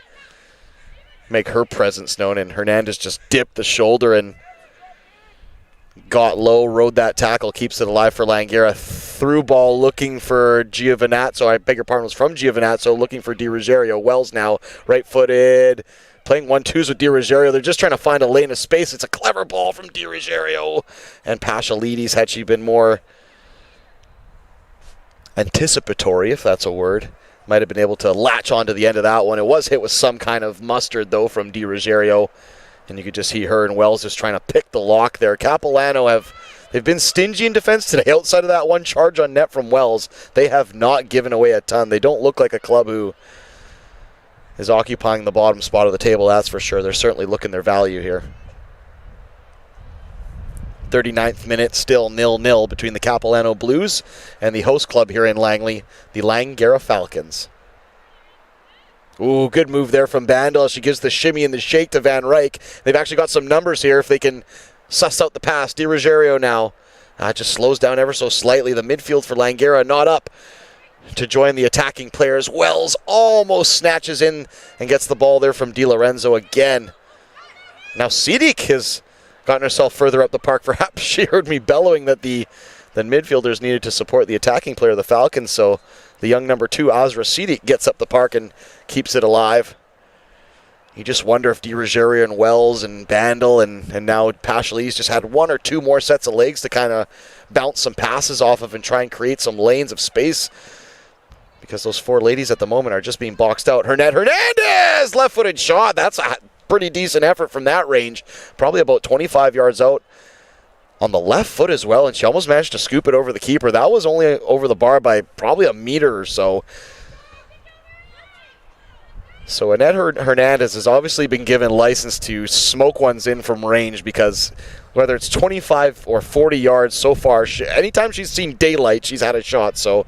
make her presence known, and Hernandez just dipped the shoulder and got low, rode that tackle, keeps it alive for Langara. Through ball looking for Giovinazzo. I beg your pardon, was from Giovinazzo, looking for Di Ruggiero. Wells now, right-footed, playing 1-2s with Di Ruggiero. They're just trying to find a lane of space. It's a clever ball from Di Ruggiero. And Pashalides, had she been more anticipatory, if that's a word, might have been able to latch onto the end of that one. It was hit with some kind of mustard, though, from Di Ruggiero. And you could just see her and Wells just trying to pick the lock there. Capilano they've been stingy in defense today. Outside of that one charge on net from Wells, they have not given away a ton. They don't look like a club who is occupying the bottom spot of the table, that's for sure. They're certainly looking their value here. 39th minute, still 0-0 between the Capilano Blues and the host club here in Langley, the Langara Falcons. Ooh, good move there from Bandel. She gives the shimmy and the shake to Van Ryk. They've actually got some numbers here if they can suss out the pass. Di Ruggiero now just slows down ever so slightly. The midfield for Langara not up to join the attacking players. Wells almost snatches in and gets the ball there from Di Lorenzo again. Now Sidik has gotten herself further up the park. Perhaps she heard me bellowing that the midfielders needed to support the attacking player of the Falcons, so the young number 2, Azra Sidik, gets up the park and keeps it alive. You just wonder if Di Ruggiero and Wells and Bandel and now Pashalides just had 1 or 2 more sets of legs to kind of bounce some passes off of and try and create some lanes of space, because those 4 ladies at the moment are just being boxed out. Hernandez, left-footed shot. That's a pretty decent effort from that range. Probably about 25 yards out on the left foot as well, and she almost managed to scoop it over the keeper. That was only over the bar by probably a meter or so. So Annette Hernandez has obviously been given license to smoke ones in from range, because whether it's 25 or 40 yards so far, anytime she's seen daylight, she's had a shot. So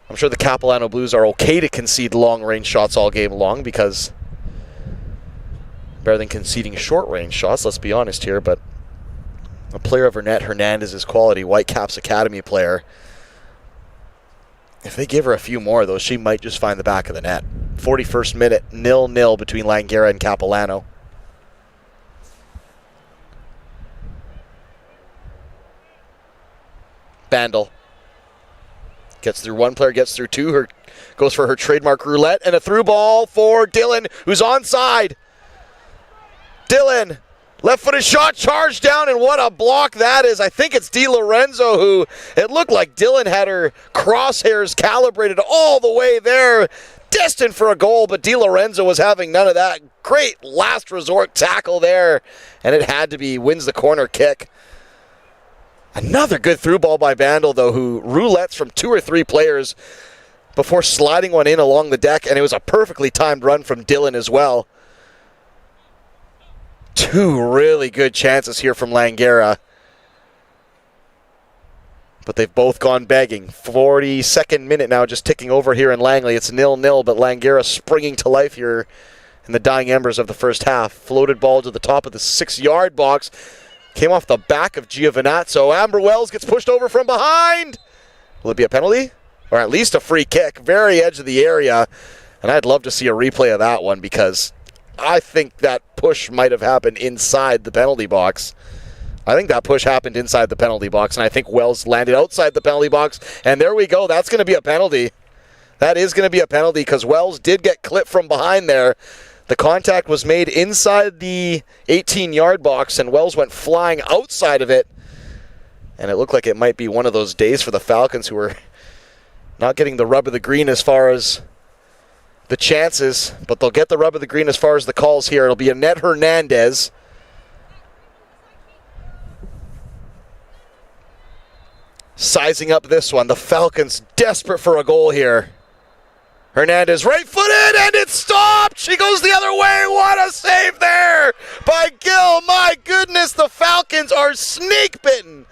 I'm sure the Capilano Blues are okay to concede long-range shots all game long, because better than conceding short-range shots, let's be honest here. But a player of Annette Hernandez's quality, Whitecaps Academy player, if they give her a few more, though, she might just find the back of the net. 41st minute, 0-0 between Langara and Capilano. Bandel gets through one player, gets through 2. Goes for her trademark roulette, and a through ball for Dillon, who's onside. Dillon, left-footed shot, charged down, and what a block that is. I think it's Di Lorenzo who, it looked like Dillon had her crosshairs calibrated all the way there, destined for a goal, but Di Lorenzo was having none of that. Great last resort tackle there, and it had to be, wins the corner kick. Another good through ball by Bandel, though, who roulettes from 2 or 3 players before sliding one in along the deck, and it was a perfectly timed run from Dillon as well. 2 really good chances here from Langara, but they've both gone begging. 42nd minute now, just ticking over here in Langley. It's 0-0, but Langara springing to life here in the dying embers of the first half. Floated ball to the top of the 6-yard box. Came off the back of Giovinazzo. Amber Wells gets pushed over from behind. Will it be a penalty? Or at least a free kick. Very edge of the area. And I'd love to see a replay of that one, because I think that push might have happened inside the penalty box. I think that push happened inside the penalty box, and I think Wells landed outside the penalty box. And there we go. That's going to be a penalty. That is going to be a penalty, because Wells did get clipped from behind there. The contact was made inside the 18-yard box, and Wells went flying outside of it. And it looked like it might be one of those days for the Falcons, who were not getting the rub of the green as far as the chances, but they'll get the rub of the green as far as the calls here. It'll be Annette Hernandez. Sizing up this one. The Falcons desperate for a goal here. Hernandez right-footed, and it's stopped! She goes the other way! What a save there by Gill! My goodness, the Falcons are snake-bitten!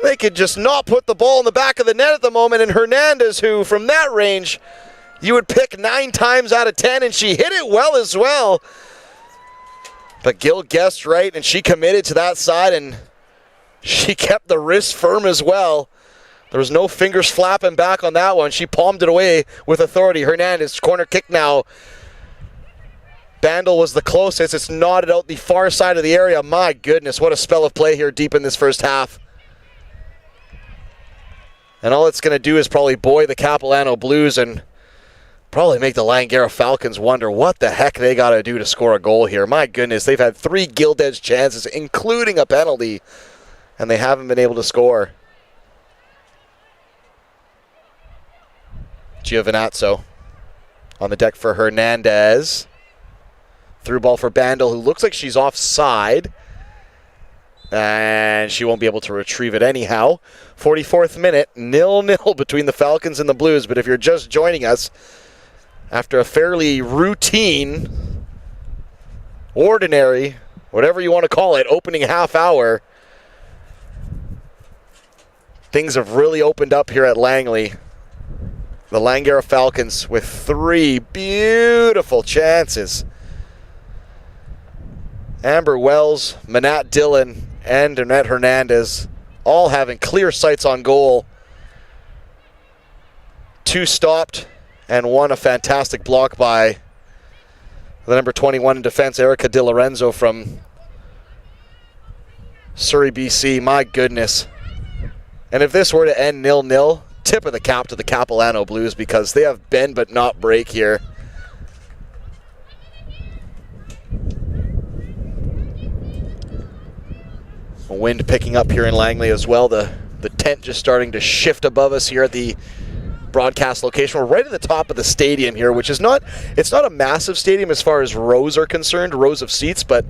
They could just not put the ball in the back of the net at the moment, and Hernandez, who from that range you would pick 9 times out of 10, and she hit it well as well. But Gill guessed right, and she committed to that side, and she kept the wrist firm as well. There was no fingers flapping back on that one. She palmed it away with authority. Hernandez, corner kick now. Bandel was the closest. It's knotted out the far side of the area. My goodness, what a spell of play here deep in this first half. And all it's going to do is probably buoy the Capilano Blues and probably make the Langara Falcons wonder what the heck they got to do to score a goal here. My goodness, they've had 3 gilt-edged chances, including a penalty, and they haven't been able to score. Giovinazzo on the deck for Hernandez. Through ball for Bandel, who looks like she's offside. And she won't be able to retrieve it anyhow. 44th minute, 0-0 between the Falcons and the Blues. But if you're just joining us, after a fairly routine, ordinary, whatever you want to call it, opening half hour, things have really opened up here at Langley. The Langara Falcons with 3 beautiful chances. Amber Wells, Manat Dillon, and Annette Hernandez all having clear sights on goal. 2 stopped, and 1 a fantastic block by the number 21 in defense, Erica Di Lorenzo from Surrey, BC. My goodness. And if this were to end 0-0, tip of the cap to the Capilano Blues, because they have bend but not break here. Wind picking up here in Langley as well. The tent just starting to shift above us here at the broadcast location. We're right at the top of the stadium here, which is it's not a massive stadium as far as rows are concerned, rows of seats, but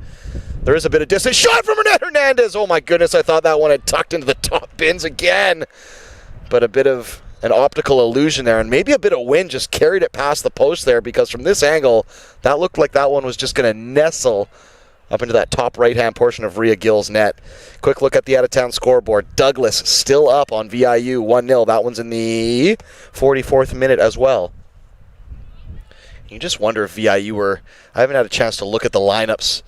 there is a bit of distance. Shot from Annette Hernandez! Oh my goodness, I thought that one had tucked into the top bins again. But a bit of an optical illusion there, and maybe a bit of wind just carried it past the post there, because from this angle, that looked like that one was just going to nestle up into that top right-hand portion of Rhea Gill's net. Quick look at the out-of-town scoreboard. Douglas still up on VIU, 1-0. That one's in the 44th minute as well. You just wonder if VIU were... I haven't had a chance to look at the lineups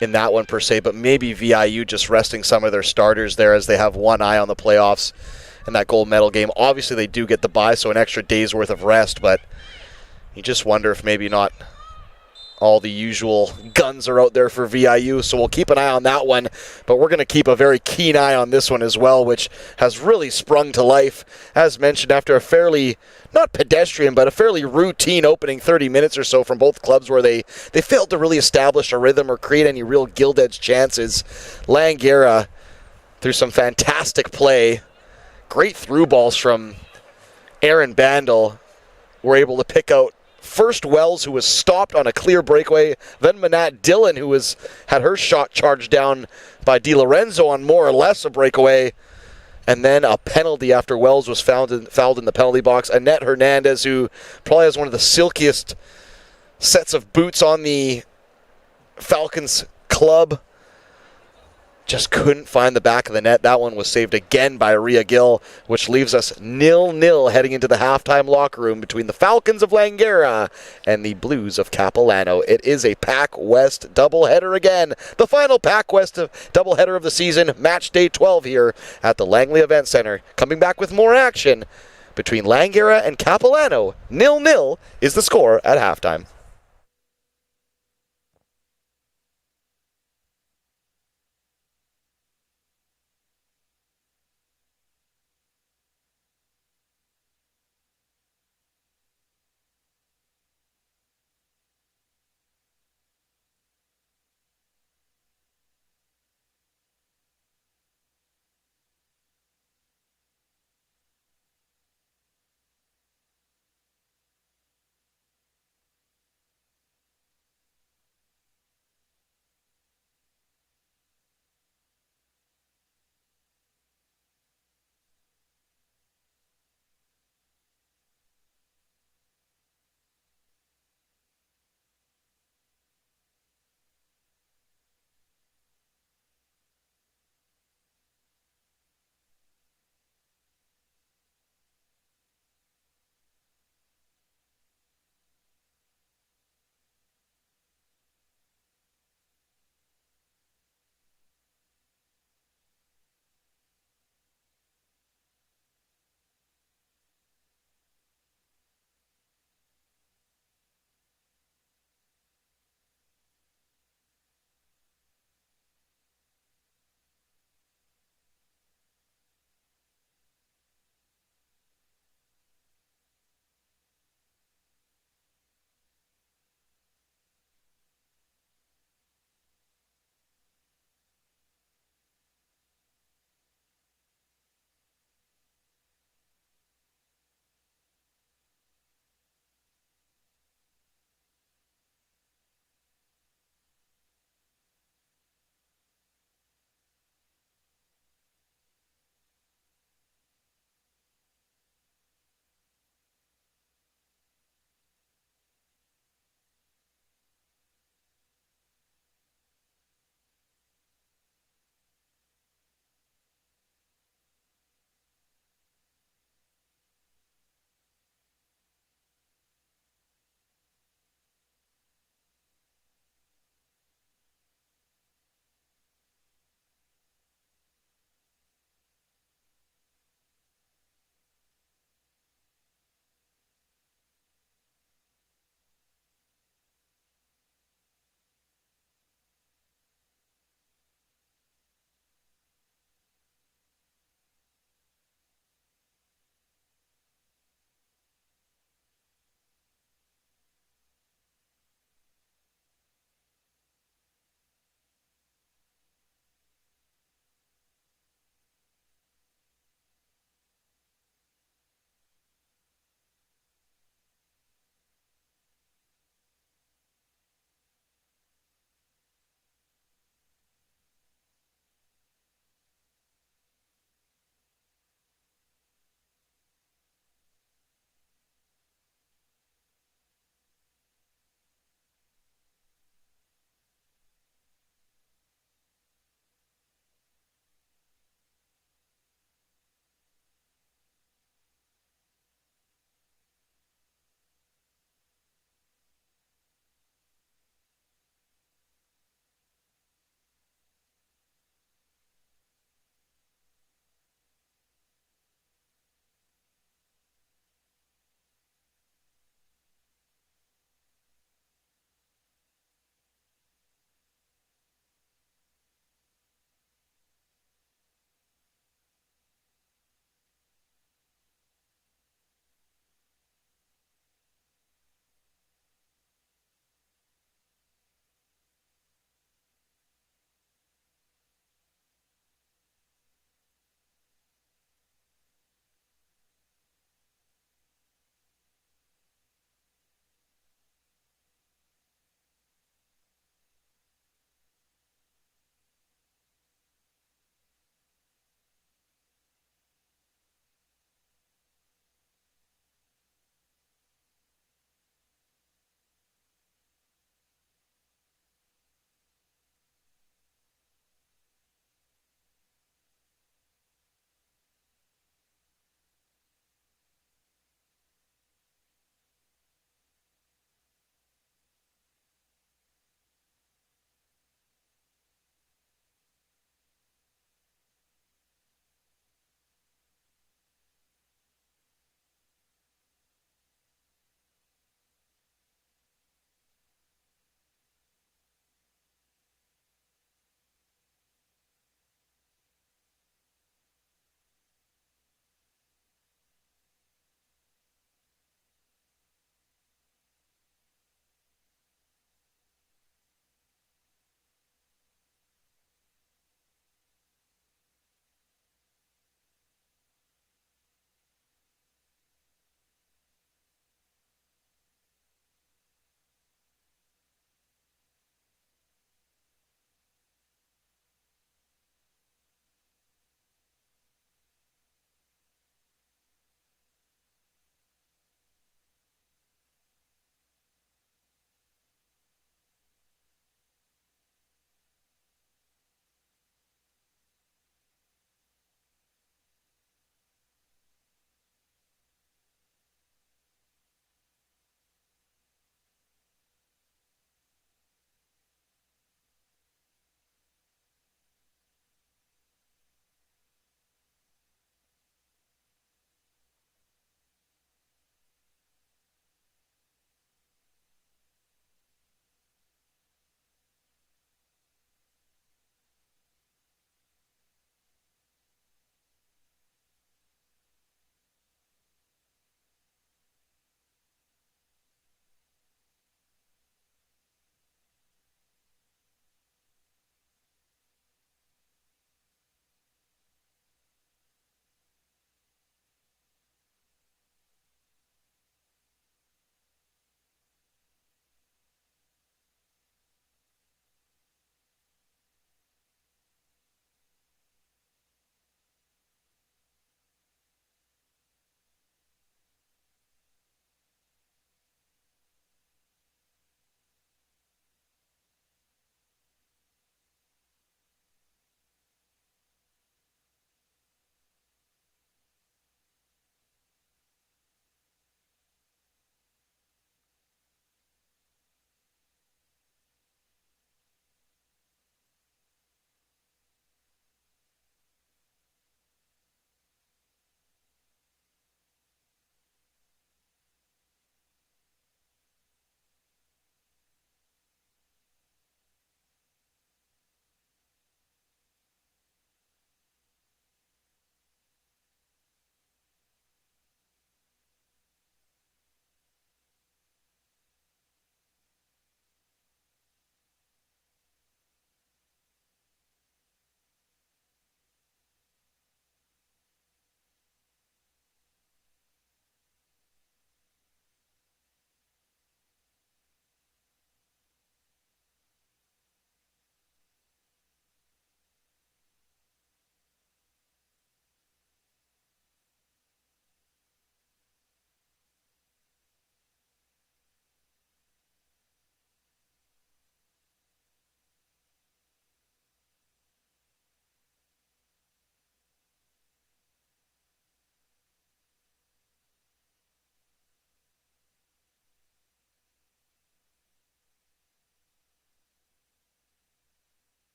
in that one per se, but maybe VIU just resting some of their starters there as they have one eye on the playoffs in that gold medal game. Obviously, they do get the bye, so an extra day's worth of rest, but you just wonder if maybe not all the usual guns are out there for VIU, so we'll keep an eye on that one. But we're going to keep a very keen eye on this one as well, which has really sprung to life, as mentioned, after a fairly, not pedestrian, but a fairly routine opening 30 minutes or so from both clubs where they failed to really establish a rhythm or create any real gilt-edged chances. Langara, through some fantastic play, great through balls from Aaron Bandel, were able to pick out first Wells, who was stopped on a clear breakaway, then Manat Dillon, who had her shot charged down by Di Lorenzo on more or less a breakaway, and then a penalty after Wells was fouled in the penalty box. Annette Hernandez, who probably has one of the silkiest sets of boots on the Falcons club, just couldn't find the back of the net. That one was saved again by Rhea Gill, which leaves us 0-0 heading into the halftime locker room between the Falcons of Langara and the Blues of Capilano. It is a PACWEST doubleheader again. The final PACWEST doubleheader of the season, match day 12 here at the Langley Event Center. Coming back with more action between Langara and Capilano. 0-0 is the score at halftime.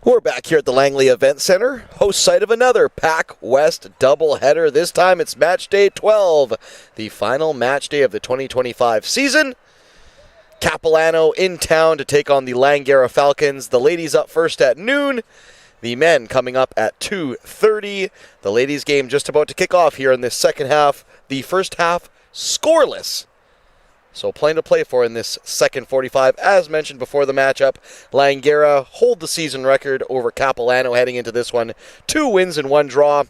We're back here at the Langley Event Center, host site of another PACWEST doubleheader. This time it's match day 12, the final match day of the 2025 season. Capilano in town to take on the Langara Falcons. The ladies up first at noon. The men coming up at 2:30. The ladies game just about to kick off here in this second half. The first half scoreless. So plenty to play for in this second 45. As mentioned before the matchup, Langara hold the season record over Capilano heading into this one. 2 wins and 1 draw.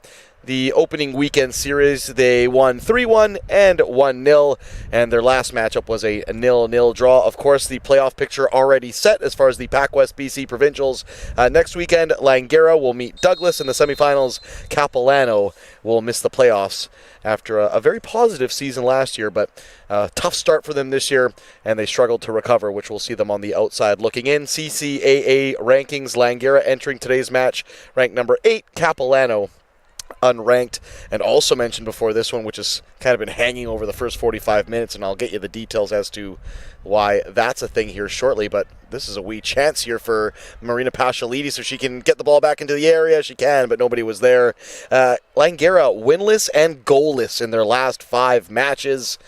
The opening weekend series, they won 3-1 and 1-0, and their last matchup was a 0-0 draw. Of course, the playoff picture already set as far as the PACWEST BC Provincials. Next weekend, Langara will meet Douglas in the semifinals. Capilano will miss the playoffs after a very positive season last year, but a tough start for them this year, and they struggled to recover, which will see them on the outside looking in. CCAA rankings, Langara entering today's match, ranked number 8, Capilano unranked, and also mentioned before this one, which has kind of been hanging over the first 45 minutes, and I'll get you the details as to why that's a thing here shortly, but this is a wee chance here for Marina Pashalidis so she can get the ball back into the area. She can, but nobody was there. Langara winless and goalless in their last 5 matches,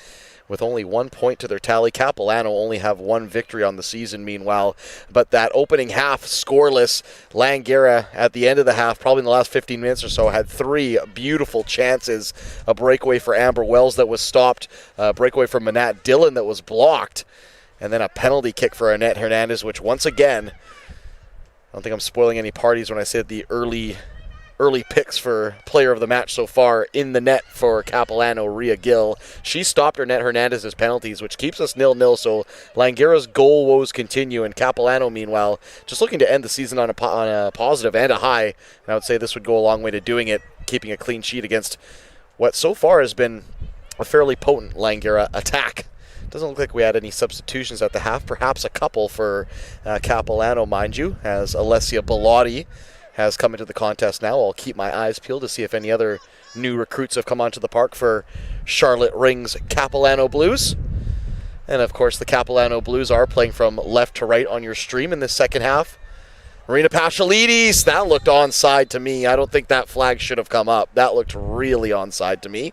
with only 1 point to their tally. Capilano only have 1 victory on the season, meanwhile. But that opening half, scoreless. Langara, at the end of the half, probably in the last 15 minutes or so, had 3 beautiful chances. A breakaway for Amber Wells that was stopped. A breakaway for Manat Dillon that was blocked. And then a penalty kick for Annette Hernandez, which once again, I don't think I'm spoiling any parties when I said the early picks for player of the match so far in the net for Capilano, Rhea Gill. She stopped Annette Hernandez's penalties, which keeps us 0-0, so Langara's goal woes continue, and Capilano, meanwhile, just looking to end the season on a positive and a high, and I would say this would go a long way to doing it, keeping a clean sheet against what so far has been a fairly potent Langara attack. Doesn't look like we had any substitutions at the half, perhaps a couple for Capilano, mind you, as Alessia Bellotti has come into the contest now. I'll keep my eyes peeled to see if any other new recruits have come onto the park for Charlotte Ring's Capilano Blues. And of course, the Capilano Blues are playing from left to right on your stream in this second half. Marina Pashalidis, that looked onside to me. I don't think that flag should have come up. That looked really onside to me.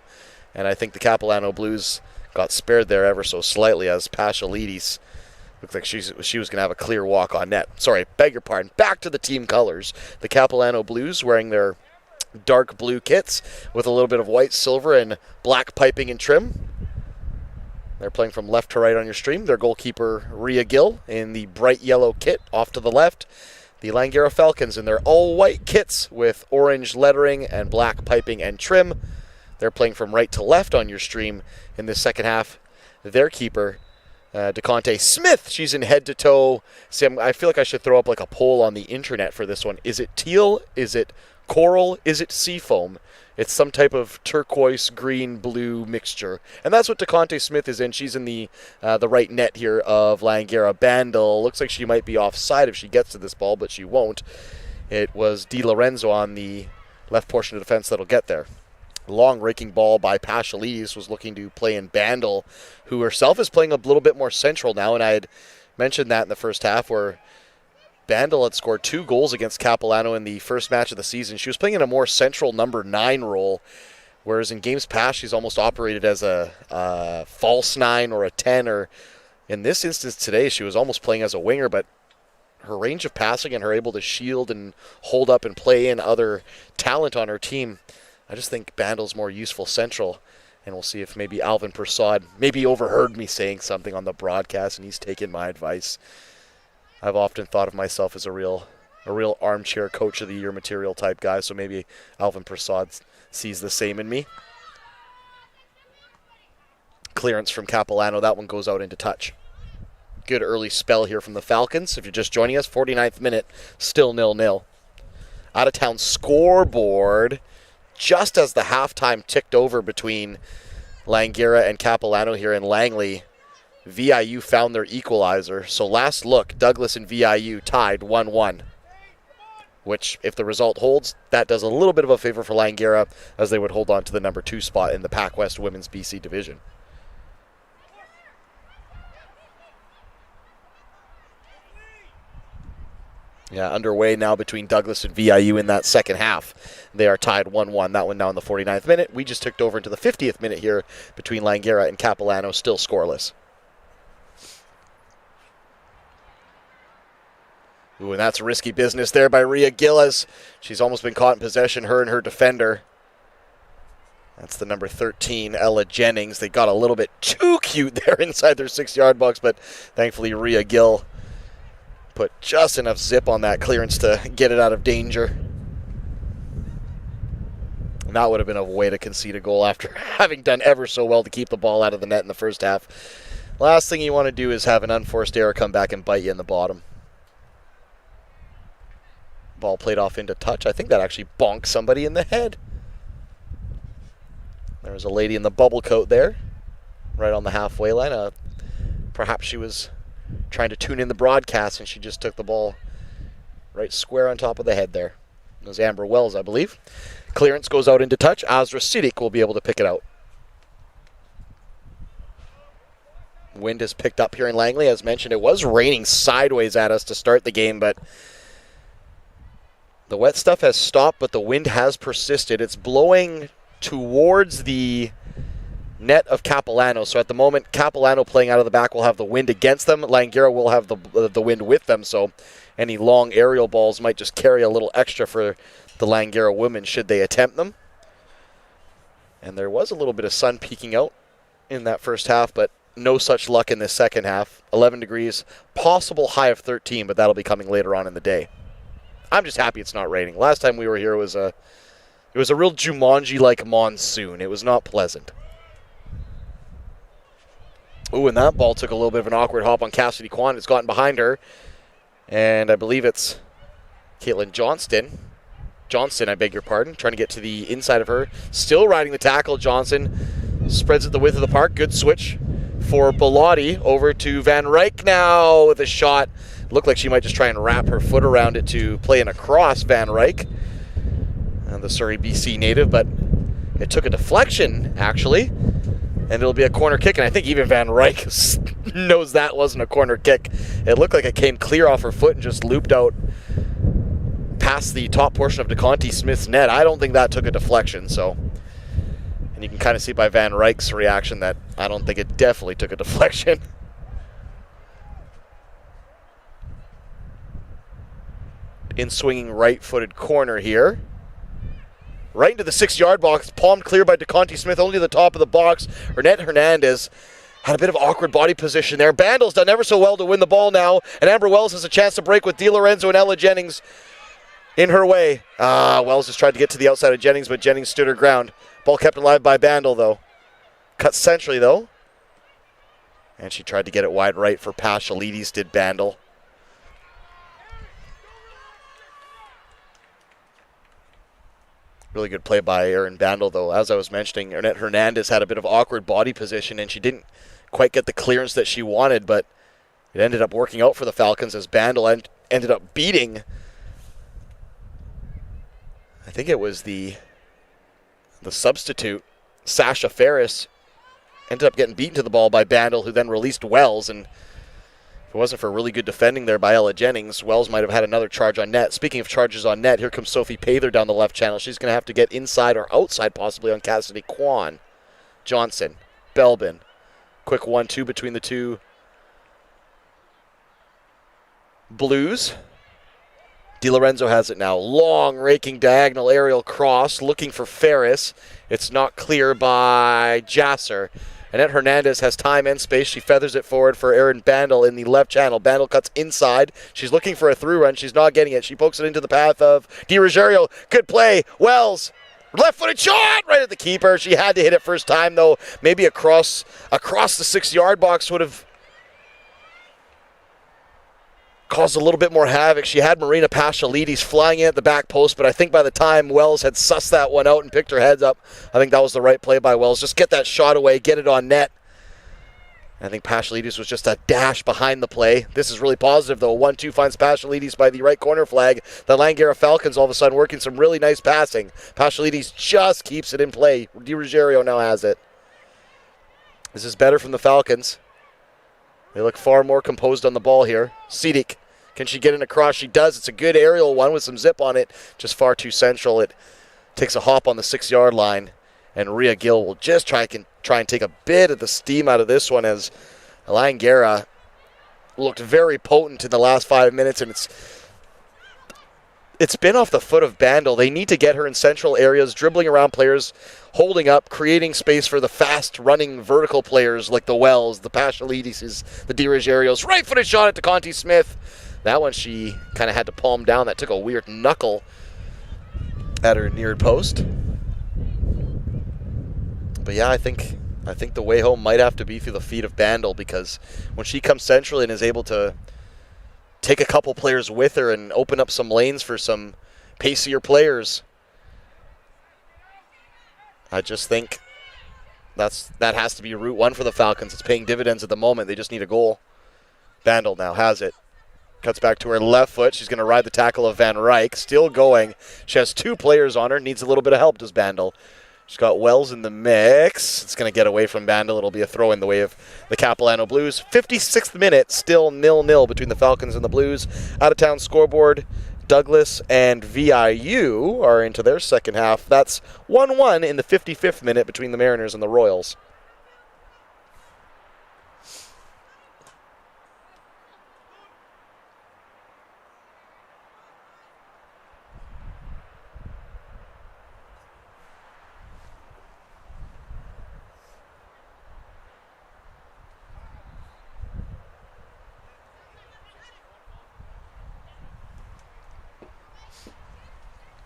And I think the Capilano Blues got spared there ever so slightly as Pashalidis looked like she was going to have a clear walk on net. Sorry, beg your pardon. Back to the team colors. The Capilano Blues wearing their dark blue kits with a little bit of white, silver, and black piping and trim. They're playing from left to right on your stream. Their goalkeeper, Rhea Gill, in the bright yellow kit off to the left. The Langara Falcons in their all-white kits with orange lettering and black piping and trim. They're playing from right to left on your stream in the second half. Their keeper, DeConte Smith, she's in head-to-toe. See, I feel like I should throw up like a poll on the internet for this one. Is it teal? Is it coral? Is it seafoam? It's some type of turquoise, green, blue mixture. And that's what DeConte Smith is in. She's in the right net here of Langara. Bandel looks like she might be offside if she gets to this ball, but she won't. It was Di Lorenzo on the left portion of defense that'll get there. Long raking ball by Pashalidis was looking to play in Bandel, who herself is playing a little bit more central now, and I had mentioned that in the first half where Bandel had scored 2 goals against Capilano in the first match of the season. She was playing in a more central number 9 role, whereas in games past she's almost operated as a false 9 or a 10, or in this instance today she was almost playing as a winger, but her range of passing and her able to shield and hold up and play in other talent on her team, I just think Bandel's more useful central, and we'll see if maybe Alvin Prasad maybe overheard me saying something on the broadcast and he's taken my advice. I've often thought of myself as a real armchair coach of the year material type guy, so maybe Alvin Prasad sees the same in me. Clearance from Capilano, that one goes out into touch. Good early spell here from the Falcons. If you're just joining us, 49th minute, still 0-0. Out of town scoreboard. Just as the halftime ticked over between Langara and Capilano here in Langley, VIU found their equalizer. So last look, Douglas and VIU tied 1-1, which, if the result holds, that does a little bit of a favor for Langara as they would hold on to the number 2 spot in the PACWEST Women's BC Division. Yeah, underway now between Douglas and VIU in that second half. They are tied 1-1. That one now in the 49th minute. We just ticked over into the 50th minute here between Langara and Capilano, still scoreless. Ooh, and that's risky business there by Rhea Gillis. She's almost been caught in possession, her and her defender. That's the number 13, Ella Jennings. They got a little bit too cute there inside their 6-yard box, but thankfully Rhea Gill put just enough zip on that clearance to get it out of danger. And that would have been a way to concede a goal after having done ever so well to keep the ball out of the net in the first half. Last thing you want to do is have an unforced error come back and bite you in the bottom. Ball played off into touch. I think that actually bonked somebody in the head. There was a lady in the bubble coat there, right on the halfway line. Perhaps she was trying to tune in the broadcast and she just took the ball right square on top of the head there. It was Amber Wells, I believe. Clearance goes out into touch. Azra Siddiq will be able to pick it out. Wind has picked up here in Langley. As mentioned, it was raining sideways at us to start the game, but the wet stuff has stopped, but the wind has persisted. It's blowing towards the net of Capilano. So at the moment, Capilano playing out of the back will have the wind against them. Langara will have the wind with them. So any long aerial balls might just carry a little extra for the Langara women should they attempt them. And there was a little bit of sun peeking out in that first half, but no such luck in this second half. 11 degrees, possible high of 13, but that'll be coming later on in the day. I'm just happy it's not raining. Last time we were here, it was a real Jumanji-like monsoon. It was not pleasant. Ooh, and that ball took a little bit of an awkward hop on Cassidy Kwan. It's gotten behind her. And I believe it's Caitlin Johnston, I beg your pardon, trying to get to the inside of her. Still riding the tackle. Johnson spreads it the width of the park. Good switch for Bellotti over to Van Ryk now with a shot. Looked like she might just try and wrap her foot around it to play in across Van Ryk, the Surrey, BC native, but it took a deflection, actually, and it'll be a corner kick, and I think even Van Ryk knows that wasn't a corner kick. It looked like it came clear off her foot and just looped out past the top portion of DeConti Smith's net. I don't think that took a deflection, so, and you can kind of see by Van Ryk's reaction that I don't think it definitely took a deflection. In swinging right-footed corner here. Right into the 6-yard box, palmed clear by DeConti Smith, only to the top of the box. Ernette Hernandez had a bit of awkward body position there. Bandel's done ever so well to win the ball now, and Amber Wells has a chance to break with DiLorenzo and Ella Jennings in her way. Wells just tried to get to the outside of Jennings, but Jennings stood her ground. Ball kept alive by Bandel, though. Cut centrally, though. And she tried to get it wide right for Pashalides, did Bandel. Really good play by Erin Bandel, though. As I was mentioning, Ernette Hernandez had a bit of awkward body position, and she didn't quite get the clearance that she wanted, but it ended up working out for the Falcons as Bandel ended up beating, I think it was the substitute, Sasha Ferris, ended up getting beaten to the ball by Bandel, who then released Wells, and if it wasn't for really good defending there by Ella Jennings, Wells might have had another charge on net. Speaking of charges on net, here comes Sophie Pather down the left channel. She's going to have to get inside or outside possibly on Cassidy Kwan. Johnson, Belbin. Quick 1-2 between the two Blues. DiLorenzo has it now. Long raking diagonal aerial cross looking for Ferris. It's not clear by Jasser. Annette Hernandez has time and space. She feathers it forward for Erin Bandel in the left channel. Bandel cuts inside. She's looking for a through run. She's not getting it. She pokes it into the path of Di Ruggiero. Good play. Wells. Left-footed shot right at the keeper. She had to hit it first time, though. Maybe across the 6-yard box would have caused a little bit more havoc. She had Marina Pashalides flying in at the back post, but I think by the time Wells had sussed that one out and picked her heads up, I think that was the right play by Wells. Just get that shot away, get it on net. I think Pashalides was just a dash behind the play. This is really positive, though. 1-2 finds Pashalides by the right corner flag. The Langara Falcons all of a sudden working some really nice passing. Pashalides just keeps it in play. Di Ruggiero now has it. This is better from the Falcons. They look far more composed on the ball here. Siddiq Can she get it across? She does. It's a good aerial one with some zip on it. Just far too central. It takes a hop on the 6-yard line. And Rhea Gill will just try and take a bit of the steam out of this one as Langara looked very potent in the last 5 minutes. And it's been off the foot of Bandel. They need to get her in central areas, dribbling around players, holding up, creating space for the fast-running vertical players like the Wells, the Pashalides, the DiRuggierios. Right-footed shot at DeConti Smith. That one she kind of had to palm down. That took a weird knuckle at her near post. But yeah, I think the way home might have to be through the feet of Bandel, because when she comes centrally and is able to take a couple players with her and open up some lanes for some pacier players, I just think that has to be route one for the Falcons. It's paying dividends at the moment. They just need a goal. Bandel now has it. Cuts back to her left foot. She's going to ride the tackle of Van Ryk. Still going. She has 2 players on her. Needs a little bit of help, does Bandel. She's got Wells in the mix. It's going to get away from Bandel. It'll be a throw in the way of the Capilano Blues. 56th minute, still 0-0 between the Falcons and the Blues. Out-of-town scoreboard, Douglas and VIU are into their second half. That's 1-1 in the 55th minute between the Mariners and the Royals.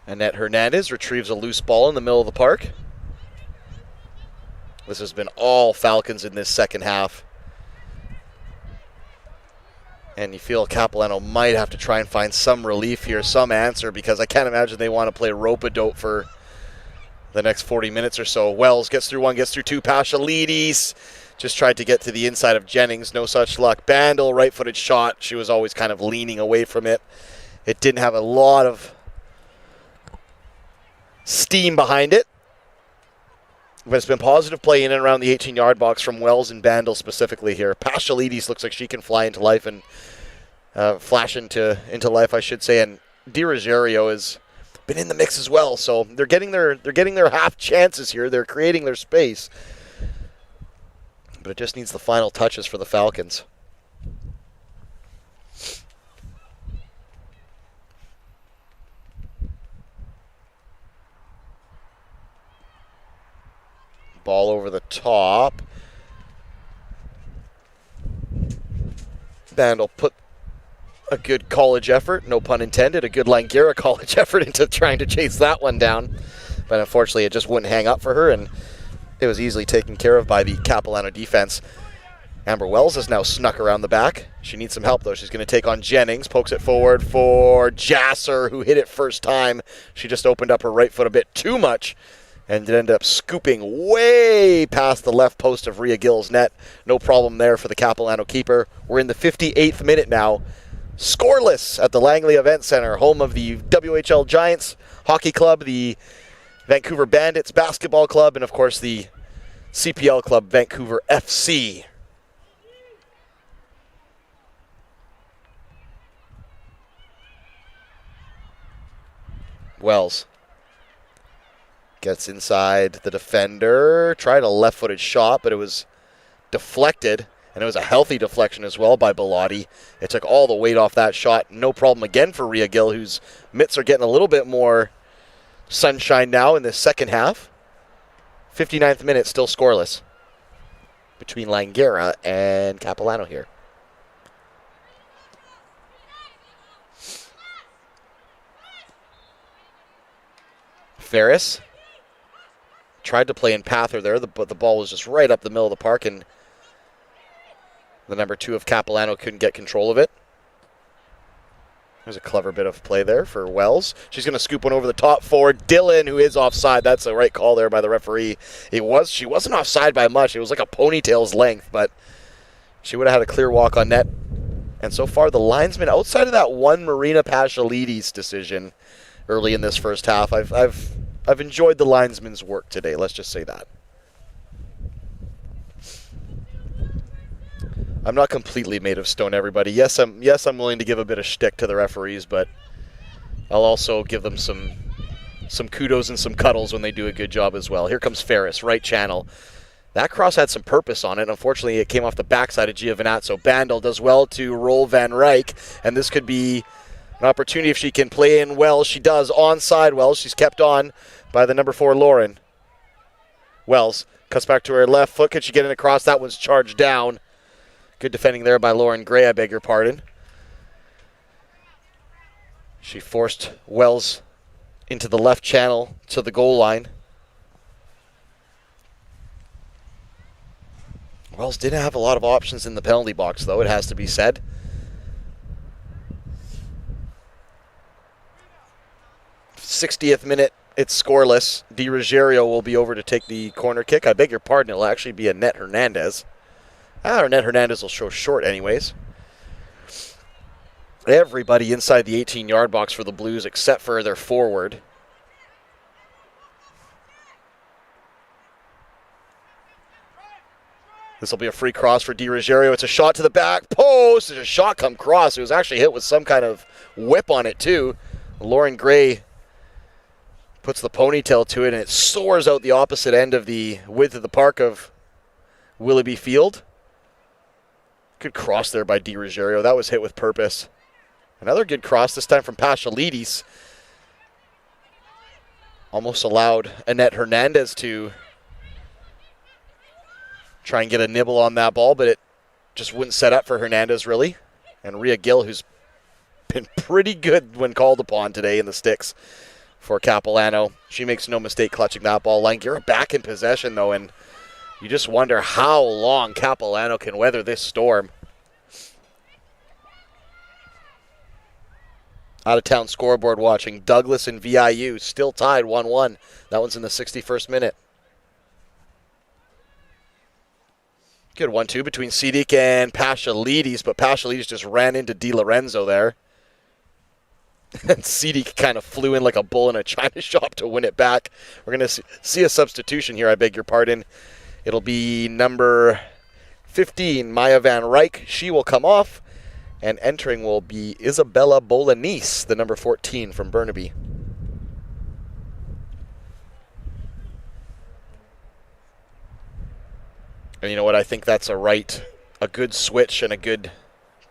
Annette Hernandez retrieves a loose ball in the middle of the park. This has been all Falcons in this second half. And you feel Capilano might have to try and find some relief here, some answer, because I can't imagine they want to play rope-a-dope for the next 40 minutes or so. Wells gets through one, gets through two. Pashalides just tried to get to the inside of Jennings. No such luck. Bandel, right-footed shot. She was always kind of leaning away from it. It didn't have a lot of steam behind it. But it's been positive play in and around the 18-yard box from Wells and Bandel specifically here. Pashalides looks like she can fly into life and flash into life, I should say. And DiRuggiero has been in the mix as well. So they're getting their half chances here. They're creating their space. But it just needs the final touches for the Falcons. Ball over the top. Bandel put a good college effort, no pun intended, a good Langara college effort into trying to chase that one down. But unfortunately, it just wouldn't hang up for her, and it was easily taken care of by the Capilano defense. Amber Wells has now snuck around the back. She needs some help, though. She's going to take on Jennings, pokes it forward for Jasser, who hit it first time. She just opened up her right foot a bit too much, and it ended up scooping way past the left post of Rhea Gill's net. No problem there for the Capilano keeper. We're in the 58th minute now. Scoreless at the Langley Event Center, home of the WHL Giants Hockey Club, the Vancouver Bandits Basketball Club, and of course the CPL Club Vancouver FC. Wells gets inside the defender, tried a left-footed shot, but it was deflected, and it was a healthy deflection as well by Bellotti. It took all the weight off that shot. No problem again for Rhea Gill, whose mitts are getting a little bit more sunshine now in the second half. 59th minute, still scoreless between Langara and Capilano here. Ferris tried to play in Pather there, but the ball was just right up the middle of the park, and the number 2 of Capilano couldn't get control of it. There's a clever bit of play there for Wells. She's going to scoop one over the top for Dillon, who is offside. That's the right call there by the referee. She wasn't offside by much. It was like a ponytail's length, but she would have had a clear walk on net. And so far, the linesman, outside of that one Marina Pashalides decision early in this first half, I've enjoyed the linesman's work today. Let's just say that. I'm not completely made of stone, everybody. Yes, I'm willing to give a bit of shtick to the referees, but I'll also give them some kudos and some cuddles when they do a good job as well. Here comes Ferris, right channel. That cross had some purpose on it. Unfortunately, it came off the backside of Giovinazzo. Bandel does well to roll Van Rijk, and this could be an opportunity if she can play in well. She does, onside Wells. She's kept on by the number 4, Lauren. Wells cuts back to her left foot. Could she get it across? That one's charged down. Good defending there by Lauren Gray, I beg your pardon. She forced Wells into the left channel to the goal line. Wells didn't have a lot of options in the penalty box, though, it has to be said. '60th minute, it's scoreless. Di Ruggiero will be over to take the corner kick. I beg your pardon, it'll actually be Annette Hernandez. Annette Hernandez will show short anyways. Everybody inside the 18-yard box for the Blues except for their forward. This will be a free cross for Di Ruggiero. It's a shot to the back post. There's a shot come cross. It was actually hit with some kind of whip on it too. Lauren Gray puts the ponytail to it, and it soars out the opposite end of the width of the park of Willoughby Field. Good cross there by Di Ruggiero. That was hit with purpose. Another good cross, this time from Pashalides. Almost allowed Annette Hernandez to try and get a nibble on that ball, but it just wouldn't set up for Hernandez, really. And Rhea Gill, who's been pretty good when called upon today in the sticks for Capilano. She makes no mistake clutching that ball. Langara back in possession, though, and you just wonder how long Capilano can weather this storm. Out-of-town scoreboard watching. Douglas and VIU still tied 1-1. That one's in the 61st minute. Good 1-2 between Sidik and Pashalides, but Pashalides just ran into Di Lorenzo there. And Sidik kind of flew in like a bull in a china shop to win it back. We're going to see a substitution here, I beg your pardon. It'll be number 15, Maya Van Rijk. She will come off, and entering will be Isabella Bolognese, the number 14 from Burnaby. And you know what? I think that's a good switch and a good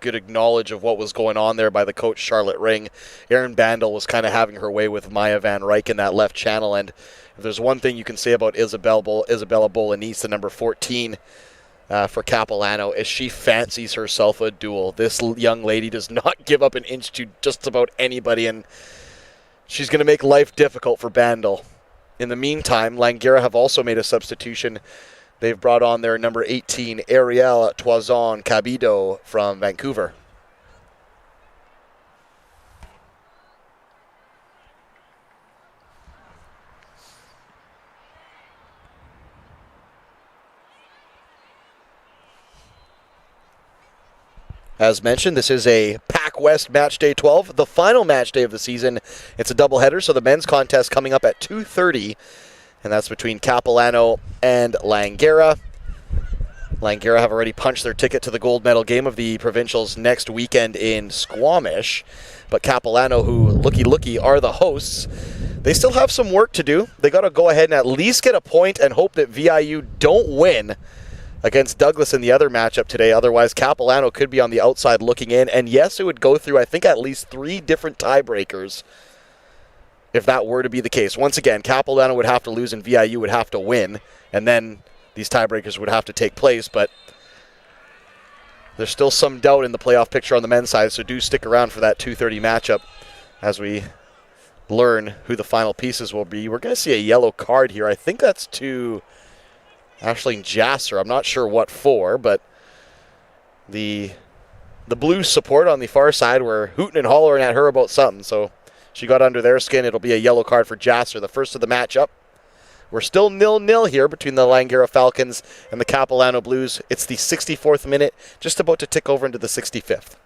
acknowledge of what was going on there by the coach, Charlotte Ring. Erin Bandel was kind of having her way with Maya Van Rijk in that left channel, and if there's one thing you can say about Isabella Bolognese, the number 14 for Capilano, is she fancies herself a duel. This young lady does not give up an inch to just about anybody, and she's going to make life difficult for Bandel. In the meantime, Langara have also made a substitution. They've brought on their number 18, Ariel Toison Cabido from Vancouver. As mentioned, this is a PACWEST Match Day 12, the final match day of the season. It's a doubleheader, so the men's contest coming up at 2:30. And that's between Capilano and Langara. Langara have already punched their ticket to the gold medal game of the provincials next weekend in Squamish. But Capilano, who looky are the hosts, they still have some work to do. They got to go ahead and at least get a point and hope that VIU don't win against Douglas in the other matchup today. Otherwise, Capilano could be on the outside looking in. And yes, it would go through, I think, at least 3 different tiebreakers if that were to be the case. Once again, Capilano would have to lose and VIU would have to win, and then these tiebreakers would have to take place, but there's still some doubt in the playoff picture on the men's side, so do stick around for that 2:30 matchup as we learn who the final pieces will be. We're going to see a yellow card here. I think that's to Aisling Jasser. I'm not sure what for, but the Blues support on the far side were hooting and hollering at her about something, so she got under their skin. It'll be a yellow card for Jasser, the first of the matchup. We're still 0-0 here between the Langara Falcons and the Capilano Blues. It's the 64th minute, just about to tick over into the 65th.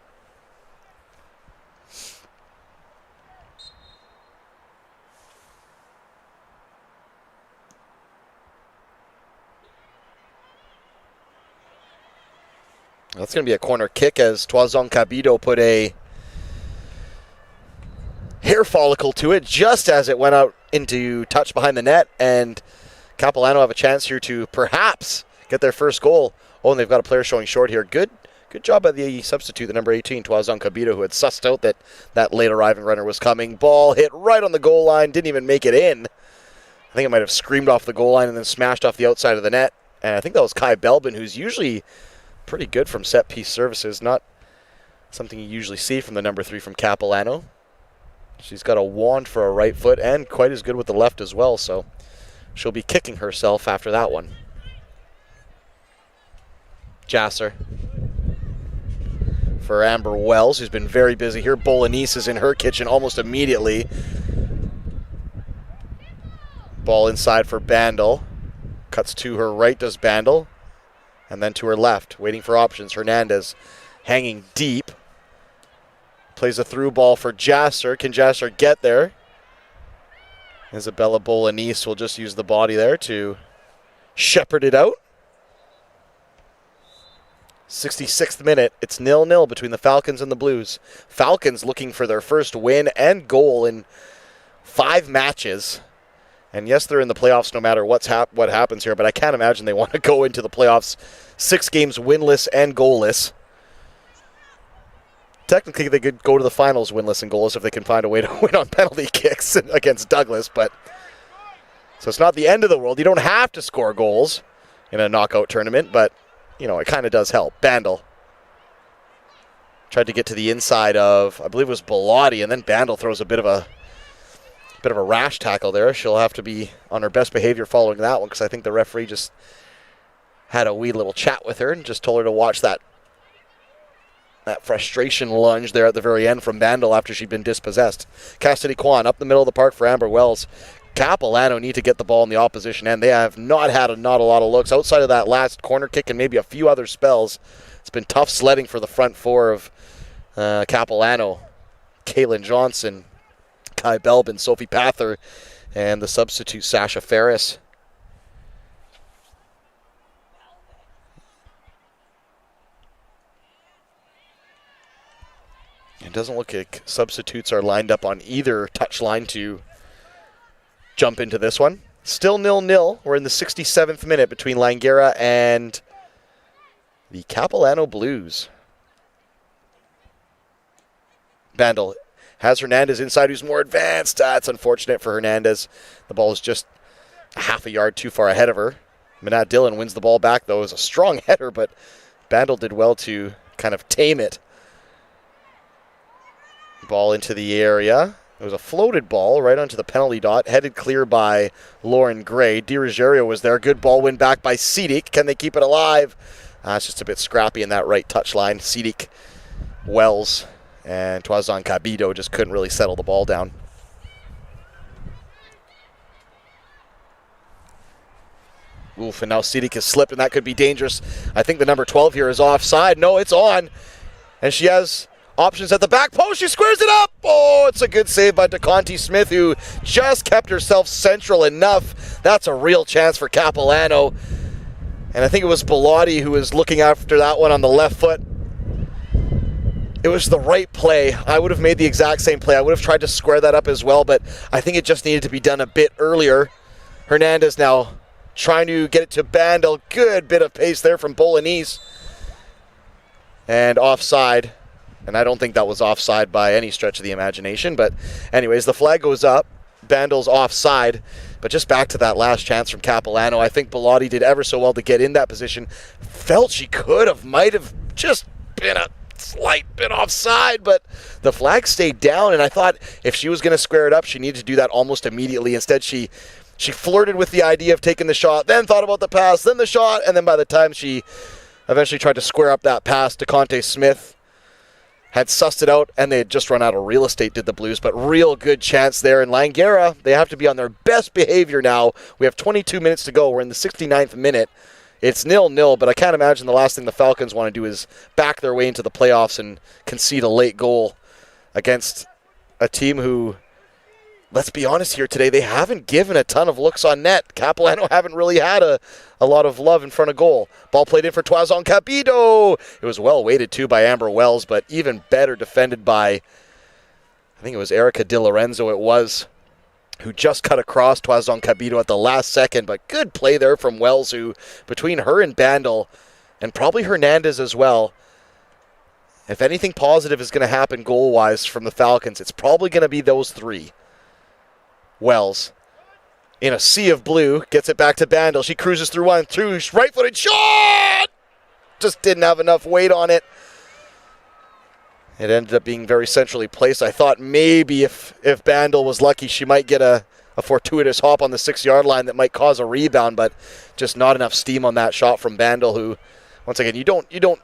That's going to be a corner kick as Toison Cabido put a hair follicle to it just as it went out into touch behind the net, and Capilano have a chance here to perhaps get their first goal. Oh, and they've got a player showing short here. Good job by the substitute, the number 18, Toison Cabido, who had sussed out that late arriving runner was coming. Ball hit right on the goal line, didn't even make it in. I think it might have screamed off the goal line and then smashed off the outside of the net. And I think that was Kai Belbin, who's usually pretty good from set-piece services. Not something you usually see from the number 3 from Capilano. She's got a wand for a right foot and quite as good with the left as well, so she'll be kicking herself after that one. Jasser for Amber Wells, who's been very busy here. Bolognese is in her kitchen almost immediately. Ball inside for Bandel. Cuts to her right, does Bandel. And then to her left, waiting for options. Hernandez hanging deep. Plays a through ball for Jasser. Can Jasser get there? Isabella Bolognese will just use the body there to shepherd it out. 66th minute. It's 0-0 between the Falcons and the Blues. Falcons looking for their first win and goal in 5 matches. And yes, they're in the playoffs no matter what happens here, but I can't imagine they want to go into the playoffs 6 games winless and goalless. Technically, they could go to the finals winless and goalless if they can find a way to win on penalty kicks against Douglas. But so it's not the end of the world. You don't have to score goals in a knockout tournament, but you know, it kind of does help. Bandel tried to get to the inside of, I believe it was Bellotti, and then Bandel throws a bit of a rash tackle there. She'll have to be on her best behavior following that one, because I think the referee just had a wee little chat with her and just told her to watch that frustration lunge there at the very end from Bandel after she'd been dispossessed. Cassidy Kwan up the middle of the park for Amber Wells. Capilano need to get the ball in the opposition end. They have not had a lot of looks outside of that last corner kick and maybe a few other spells. It's been tough sledding for the front 4 of Capilano. Kaylin Johnson, Kai Belbin, Sophie Pather, and the substitute Sasha Ferris. It doesn't look like substitutes are lined up on either touchline to jump into this one. Still 0-0. We're in the 67th minute between Langara and the Capilano Blues. Bandel has Hernandez inside, who's more advanced. It's unfortunate for Hernandez. The ball is just a half a yard too far ahead of her. Manat Dillon wins the ball back, though. It was a strong header, but Bandel did well to kind of tame it. Ball into the area. It was a floated ball right onto the penalty dot, headed clear by Lauren Gray. Di Ruggiero was there. Good ball win back by Sidik. Can they keep it alive? It's just a bit scrappy in that right touch line. Sidik, Wells, and Toison Cabido just couldn't really settle the ball down. Oof, and now Sidik has slipped, and that could be dangerous. I think the number 12 here is offside. No, it's on. And she has options at the back post. She squares it up. Oh, it's a good save by DeConti Smith, who just kept herself central enough. That's a real chance for Capilano. And I think it was Bellotti who was looking after that one on the left foot. It was the right play. I would have made the exact same play. I would have tried to square that up as well, but I think it just needed to be done a bit earlier. Hernandez now trying to get it to Bandel. Good bit of pace there from Bolognese. And offside. And I don't think that was offside by any stretch of the imagination. But anyways, the flag goes up. Bandel's offside. But just back to that last chance from Capilano. I think Bellotti did ever so well to get in that position. Felt she might have just been a slight bit offside, but the flag stayed down. And I thought if she was going to square it up, she needed to do that almost immediately. Instead, she flirted with the idea of taking the shot, then thought about the pass, then the shot. And then by the time she eventually tried to square up that pass, DeConti Smith had sussed it out, and they had just run out of real estate, did the Blues. But real good chance there. And Langara, they have to be on their best behavior now. We have 22 minutes to go. We're in the 69th minute. It's 0-0, but I can't imagine the last thing the Falcons want to do is back their way into the playoffs and concede a late goal against a team who let's be honest here today, they haven't given a ton of looks on net. Capilano haven't really had a lot of love in front of goal. Ball played in for Toison Capito. It was well weighted too by Amber Wells, but even better defended by, I think it was Erica Di Lorenzo it was, who just cut across Toison Capito at the last second. But good play there from Wells, who between her and Bandel, and probably Hernandez as well, if anything positive is going to happen goal-wise from the Falcons, it's probably going to be those three. Wells, in a sea of blue, gets it back to Bandel. She cruises through 1-2, right-footed shot! Just didn't have enough weight on it. It ended up being very centrally placed. I thought maybe if Bandel was lucky, she might get a fortuitous hop on the 6-yard line that might cause a rebound, but just not enough steam on that shot from Bandel, who, once again, you don't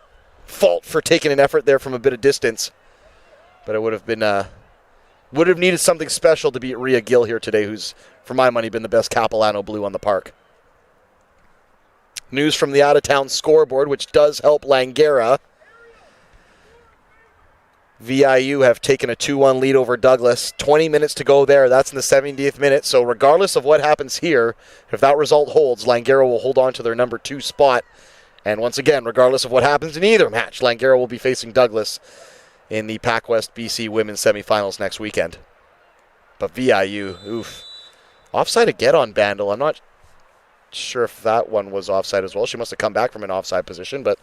fault for taking an effort there from a bit of distance, but it would have needed something special to beat Rhea Gill here today, who's, for my money, been the best Capilano Blue on the park. News from the out-of-town scoreboard, which does help Langara. VIU have taken a 2-1 lead over Douglas. 20 minutes to go there. That's in the 70th minute. So regardless of what happens here, if that result holds, Langara will hold on to their number 2 spot. And once again, regardless of what happens in either match, Langara will be facing Douglas in the PACWEST BC Women's Semifinals next weekend. But VIU, oof. Offside again on Bandel. I'm not sure if that one was offside as well. She must have come back from an offside position, but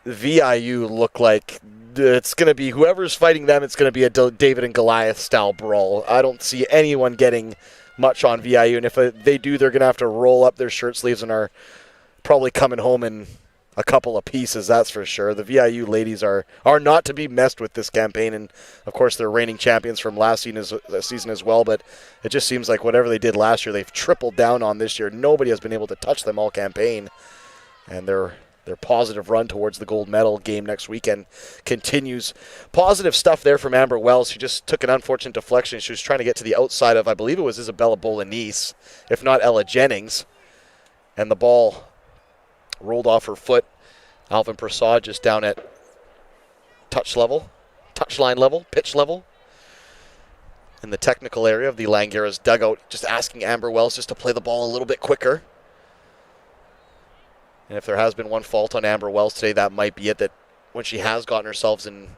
VIU look like it's going to be, whoever's fighting them, it's going to be a David and Goliath style brawl. I don't see anyone getting much on VIU, and if they do, they're going to have to roll up their shirt sleeves and are probably coming home in a couple of pieces, that's for sure. The VIU ladies are not to be messed with this campaign, and of course they're reigning champions from last season as well, but it just seems like whatever they did last year, they've tripled down on this year. Nobody has been able to touch them all campaign, and their positive run towards the gold medal game next weekend continues. Positive stuff there from Amber Wells. She just took an unfortunate deflection. She was trying to get to the outside of, I believe it was Isabella Bolognese, if not Ella Jennings, and the ball rolled off her foot. Alvin Prasad just down at touchline level, pitch level, in the technical area of the Langara's dugout, just asking Amber Wells just to play the ball a little bit quicker. And if there has been one fault on Amber Wells today, that might be it, that when she has gotten herself in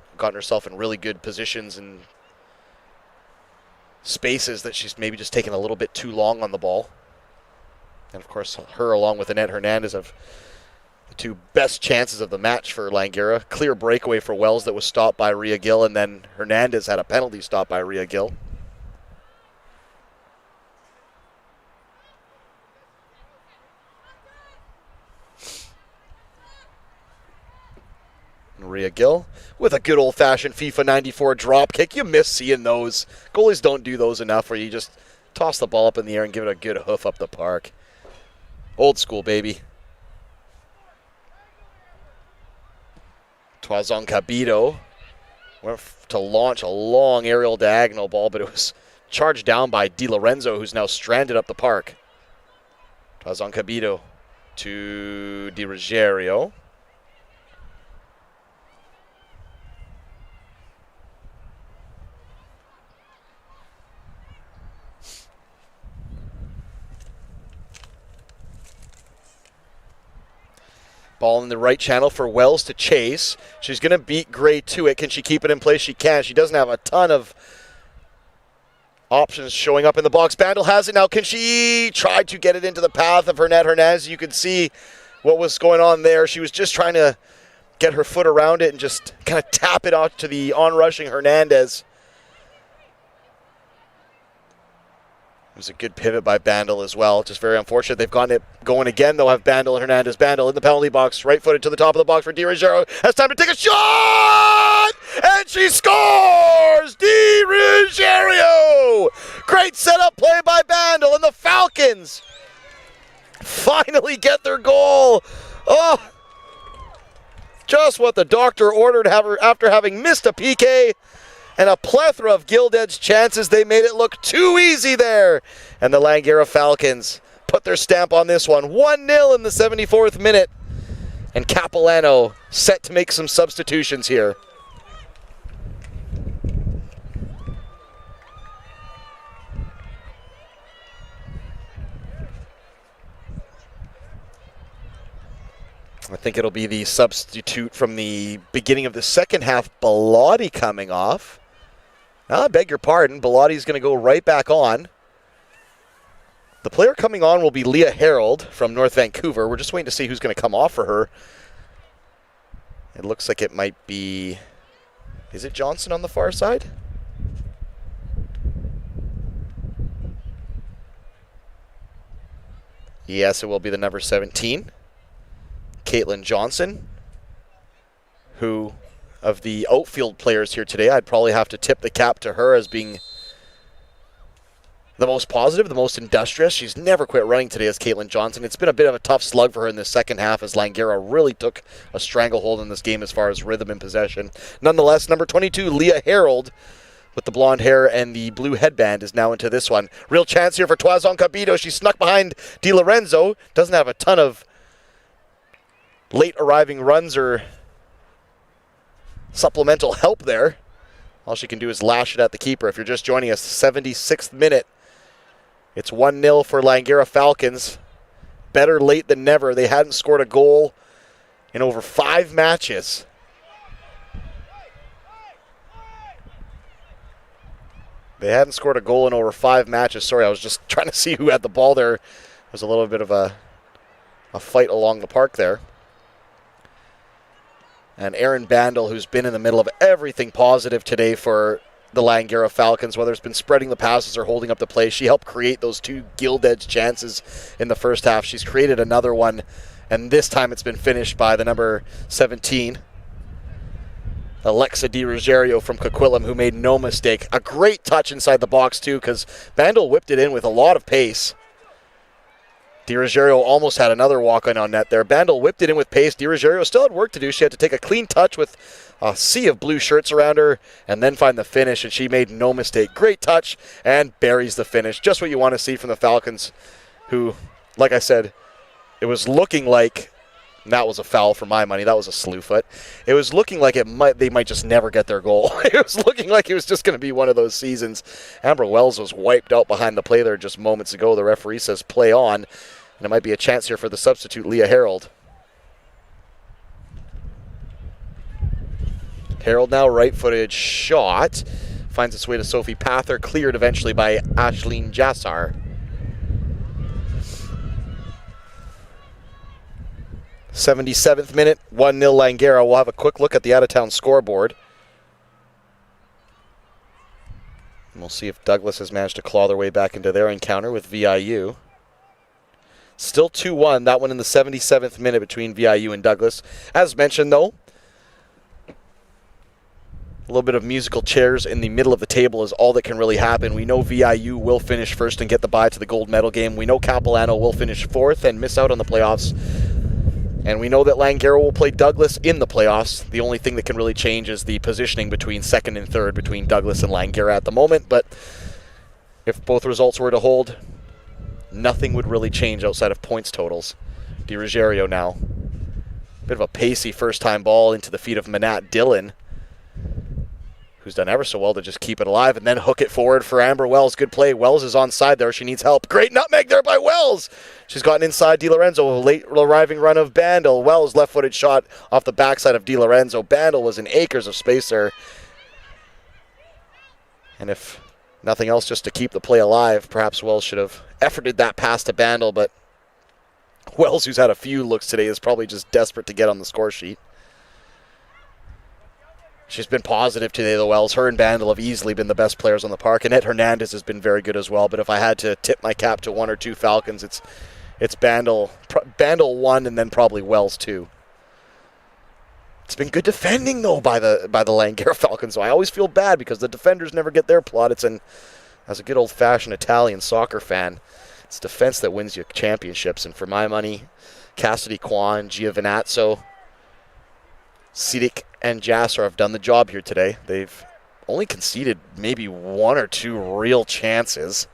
really good positions and spaces, that she's maybe just taken a little bit too long on the ball. And of course, her along with Annette Hernandez have the two best chances of the match for Langara. Clear breakaway for Wells that was stopped by Rhea Gill, and then Hernandez had a penalty stopped by Rhea Gill. Rhea Gill with a good old-fashioned FIFA 94 drop kick. You miss seeing those. Goalies don't do those enough, where you just toss the ball up in the air and give it a good hoof up the park. Old school, baby. Toison Capito went to launch a long aerial diagonal ball, but it was charged down by Di Lorenzo, who's now stranded up the park. Toison Capito to Di Ruggiero. Ball in the right channel for Wells to chase. She's going to beat Gray to it. Can she keep it in place? She can. She doesn't have a ton of options showing up in the box. Bandel has it now. Can she try to get it into the path of Annette Hernandez? You could see what was going on there. She was just trying to get her foot around it and just kind of tap it out to the on-rushing Hernandez. It was a good pivot by Bandel as well. Just very unfortunate. They've gotten it going again. They'll have Bandel and Hernandez. Bandel in the penalty box, right-footed to the top of the box for Di Ruggiero. Has time to take a shot! And she scores! Di Ruggiero! Great setup play by Bandel, and the Falcons finally get their goal. Oh, just what the doctor ordered after having missed a PK. And a plethora of gilt-edged chances. They made it look too easy there. And the Langara Falcons put their stamp on this one. 1-0 in the 74th minute. And Capilano set to make some substitutions here. I think it'll be the substitute from the beginning of the second half, Bellotti, coming off. I beg your pardon, Bellotti's going to go right back on. The player coming on will be Leah Harold from North Vancouver. We're just waiting to see who's going to come off for her. It looks like it might be... Is it Johnson on the far side? Yes, it will be the number 17. Caitlin Johnson, who, of the outfield players here today, I'd probably have to tip the cap to her as being the most positive, the most industrious. She's never quit running today as Caitlin Johnson. It's been a bit of a tough slug for her in the second half as Langara really took a stranglehold in this game as far as rhythm and possession. Nonetheless, number 22, Leah Harold, with the blonde hair and the blue headband, is now into this one. Real chance here for Toison Cabito. She snuck behind Di Lorenzo. Doesn't have a ton of late arriving runs or supplemental help there. All she can do is lash it at the keeper. If you're just joining us, 76th minute. It's 1-0 for Langara Falcons. Better late than never. They hadn't scored a goal in over 5 matches. They hadn't scored a goal in over 5 matches. Sorry, I was just trying to see who had the ball there. There was a little bit of a fight along the park there. And Erin Bandel, who's been in the middle of everything positive today for the Langara Falcons, whether it's been spreading the passes or holding up the play. She helped create those 2 gilt-edged chances in the first half. She's created another one, and this time it's been finished by the number 17, Alexa Di Ruggiero from Coquitlam, who made no mistake. A great touch inside the box, too, because Bandel whipped it in with a lot of pace. Di Ruggiero almost had another walk-on on net there. Bandel whipped it in with pace. Di Ruggiero still had work to do. She had to take a clean touch with a sea of blue shirts around her and then find the finish, and she made no mistake. Great touch and buries the finish. Just what you want to see from the Falcons, who, like I said, it was looking like, that was a foul for my money. That was a slew foot. It was looking like they might just never get their goal. It was looking like it was just going to be one of those seasons. Amber Wells was wiped out behind the play there just moments ago. The referee says play on, and it might be a chance here for the substitute, Leah Harold. Harold now right-footed shot. Finds its way to Sophie Pather, cleared eventually by Ashleen Jassar. 77th minute, 1-0 Langara. We'll have a quick look at the out-of-town scoreboard. And we'll see if Douglas has managed to claw their way back into their encounter with VIU. Still 2-1, that one in the 77th minute between VIU and Douglas. As mentioned, though, a little bit of musical chairs in the middle of the table is all that can really happen. We know VIU will finish first and get the bye to the gold medal game. We know Capilano will finish 4th and miss out on the playoffs. And we know that Langara will play Douglas in the playoffs. The only thing that can really change is the positioning between 2nd and 3rd between Douglas and Langara at the moment. But if both results were to hold, nothing would really change outside of points totals. Di Ruggiero now. Bit of a pacey first-time ball into the feet of Manat Dillon, who's done ever so well to just keep it alive and then hook it forward for Amber Wells. Good play. Wells is onside there. She needs help. Great nutmeg there by Wells. She's gotten inside Di Lorenzo. A late arriving run of Bandel. Wells left-footed shot off the backside of Di Lorenzo. Bandel was in acres of space there. And if nothing else, just to keep the play alive, perhaps Wells should have efforted that pass to Bandel, but Wells, who's had a few looks today, is probably just desperate to get on the score sheet. She's been positive today, though, Wells. Her and Bandel have easily been the best players on the park. Annette Hernandez has been very good as well. But if I had to tip my cap to one or two Falcons, it's Bandel. Bandel 1 and then probably Wells 2. It's been good defending, though, by the Langara Falcons. So I always feel bad because the defenders never get their plaudits. And as a good old-fashioned Italian soccer fan, it's defense that wins you championships. And for my money, Cassidy Kwan, Giovinazzo, Sidik, and Jassar have done the job here today. They've only conceded maybe 1 or 2 real chances.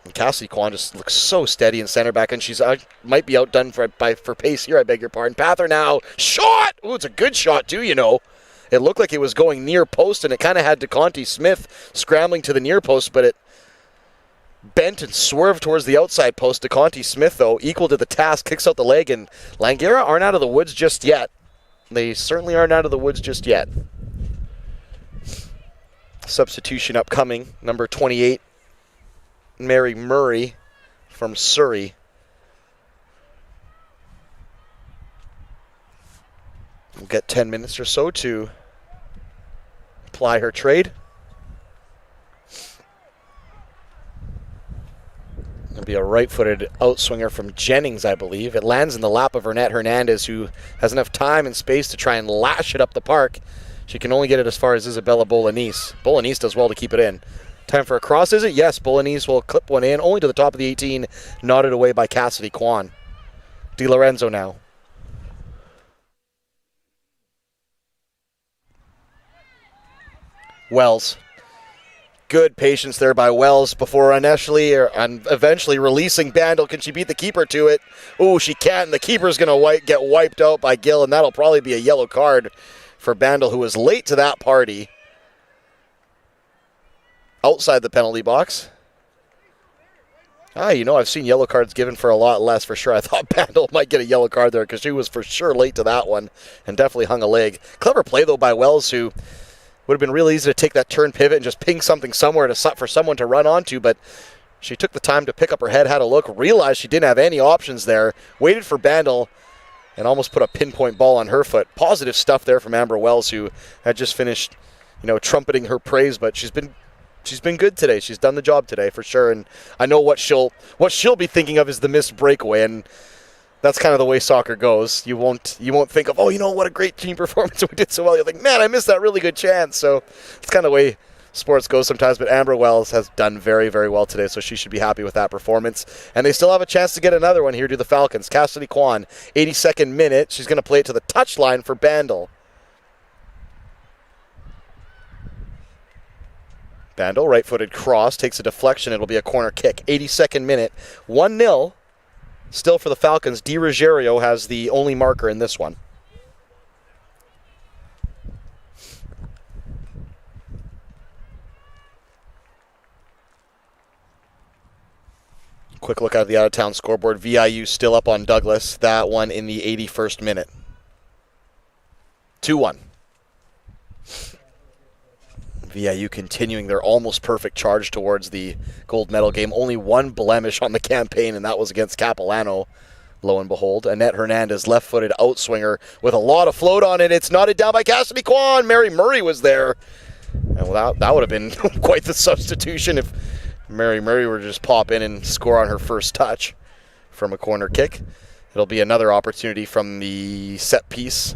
And Cassidy Kwan just looks so steady in center back, and she's might be outdone for pace here, I beg your pardon. Pather now, shot! Ooh, it's a good shot too, you know. It looked like it was going near post, and it kind of had DeConte Smith scrambling to the near post, but it bent and swerved towards the outside post. DeConti Smith, though, equal to the task, kicks out the leg, and Langara aren't out of the woods just yet. They certainly aren't out of the woods just yet. Substitution upcoming, number 28, Mary Murray from Surrey. We'll get 10 minutes or so to ply her trade. It'll be a right-footed outswinger from Jennings, I believe. It lands in the lap of Annette Hernandez, who has enough time and space to try and lash it up the park. She can only get it as far as Isabella Bolognese. Bolognese does well to keep it in. Time for a cross, is it? Yes, Bolognese will clip one in, only to the top of the 18, nodded away by Cassidy Kwan. Di Lorenzo now. Wells. Good patience there by Wells before eventually releasing Bandel. Can she beat the keeper to it? Oh, she can't, and the keeper's going to get wiped out by Gill, and that'll probably be a yellow card for Bandel, who was late to that party. Outside the penalty box. I've seen yellow cards given for a lot less for sure. I thought Bandel might get a yellow card there because she was for sure late to that one and definitely hung a leg. Clever play, though, by Wells, who would have been really easy to take that turn pivot and just ping something somewhere for someone to run onto, but she took the time to pick up her head, had a look, realized she didn't have any options there, waited for Bandel, and almost put a pinpoint ball on her foot. Positive stuff there from Amber Wells, who had just finished, trumpeting her praise, but she's been good today. She's done the job today for sure, and I know what she'll be thinking of is the missed breakaway, and that's kind of the way soccer goes. You won't think of, what a great team performance, we did so well. You're like, man, I missed that really good chance. So it's kind of the way sports goes sometimes, but Amber Wells has done very, very well today, so she should be happy with that performance. And they still have a chance to get another one here to the Falcons. Cassidy Kwan, 82nd minute. She's going to play it to the touchline for Bandel. Bandel, right-footed cross, takes a deflection. It'll be a corner kick. 82nd minute, 1-0. Still for the Falcons. Di Ruggiero has the only marker in this one. Quick look at the out-of-town scoreboard. VIU still up on Douglas. That one in the 81st minute. 2-1. VIU continuing their almost perfect charge towards the gold medal game. Only one blemish on the campaign, and that was against Capilano, lo and behold. Annette Hernandez, left-footed outswinger with a lot of float on it. It's knotted down by Cassidy Kwan. Mary Murray was there. And that would have been quite the substitution if Mary Murray were to just pop in and score on her first touch from a corner kick. It'll be another opportunity from the set piece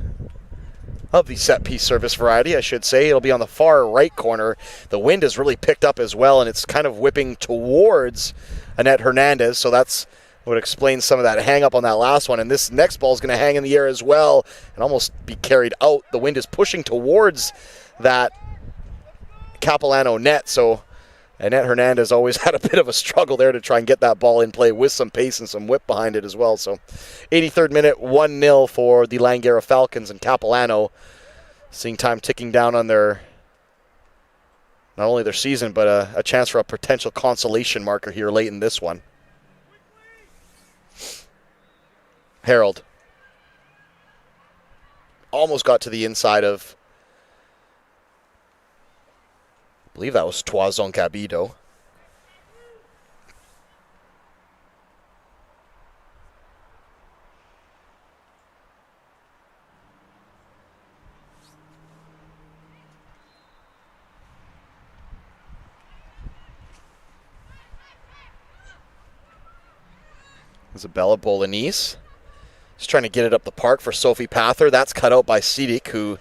service variety, I should say. It'll be on the far right corner. The wind has really picked up as well, and it's kind of whipping towards Annette Hernandez, so that's would explain some of that hang up on that last one. And this next ball is going to hang in the air as well and almost be carried out. The wind is pushing towards that Capilano net, so Annette Hernandez always had a bit of a struggle there to try and get that ball in play with some pace and some whip behind it as well. So 83rd minute, 1-0 for the Langara Falcons, and Capilano seeing time ticking down on their, not only their season, but a chance for a potential consolation marker here late in this one. Harold almost got to the inside of, I believe that was Toison Cabido. Isabella Bolognese is trying to get it up the park for Sophie Pather. That's cut out by Sidik, who,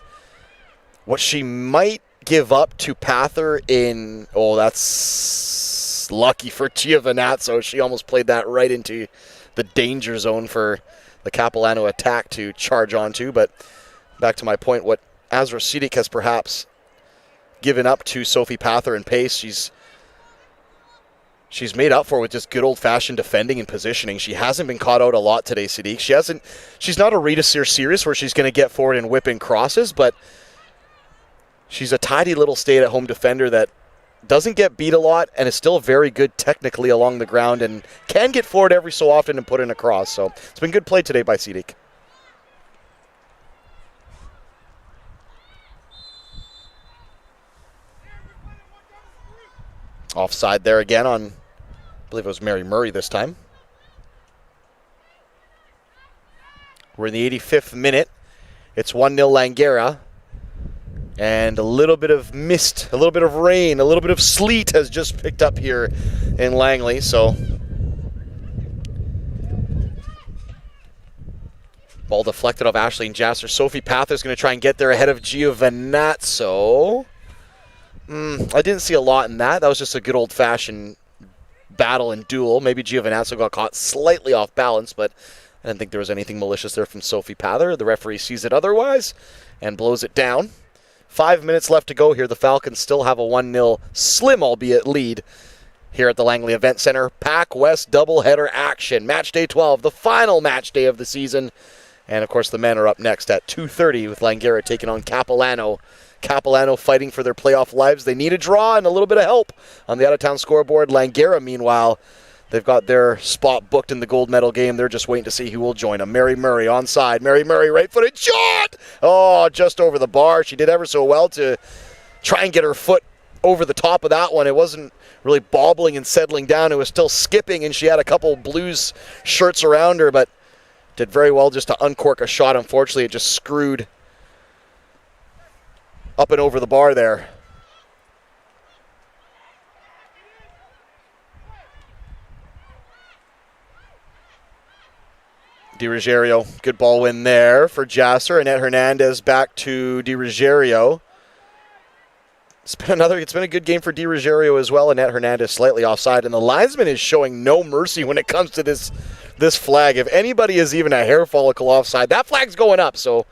what she might give up to Pather in, that's lucky for Giovinazzo. She almost played that right into the danger zone for the Capilano attack to charge onto. But back to my point, what Azra Sidik has perhaps given up to Sophie Pather in pace, she's made up for with just good old-fashioned defending and positioning. She hasn't been caught out a lot today, Sidik. She's not a Rita Sears where she's going to get forward and whip in crosses, but she's a tidy little stay-at-home defender that doesn't get beat a lot and is still very good technically along the ground and can get forward every so often and put in a cross. So it's been good play today by Sidik. Offside there again on, I believe it was Mary Murray this time. We're in the 85th minute. It's 1-0 Langara. And a little bit of mist, a little bit of rain, a little bit of sleet has just picked up here in Langley. So ball deflected off Ashley and Jasser. Sophie Pather's going to try and get there ahead of Giovinazzo. I didn't see a lot in that. That was just a good old-fashioned battle and duel. Maybe Giovinazzo got caught slightly off balance, but I didn't think there was anything malicious there from Sophie Pather. The referee sees it otherwise and blows it down. 5 minutes left to go here. The Falcons still have a 1-0 slim, albeit, lead here at the Langley Event Center. PACWEST doubleheader action. Match day 12, the final match day of the season. And, of course, the men are up next at 2:30 with Langara taking on Capilano. Capilano fighting for their playoff lives. They need a draw and a little bit of help on the out-of-town scoreboard. Langara, meanwhile, they've got their spot booked in the gold medal game. They're just waiting to see who will join them. Mary Murray onside. Mary Murray right-footed shot! Oh, just over the bar. She did ever so well to try and get her foot over the top of that one. It wasn't really bobbling and settling down. It was still skipping, and she had a couple Blues shirts around her, but did very well just to uncork a shot. Unfortunately, it just screwed up and over the bar there. Di Ruggiero, good ball win there for Jasser. Annette Hernandez back to Di Ruggiero. It's been a good game for Di Ruggiero as well. Annette Hernandez slightly offside, and the linesman is showing no mercy when it comes to this flag. If anybody is even a hair follicle offside, that flag's going up. So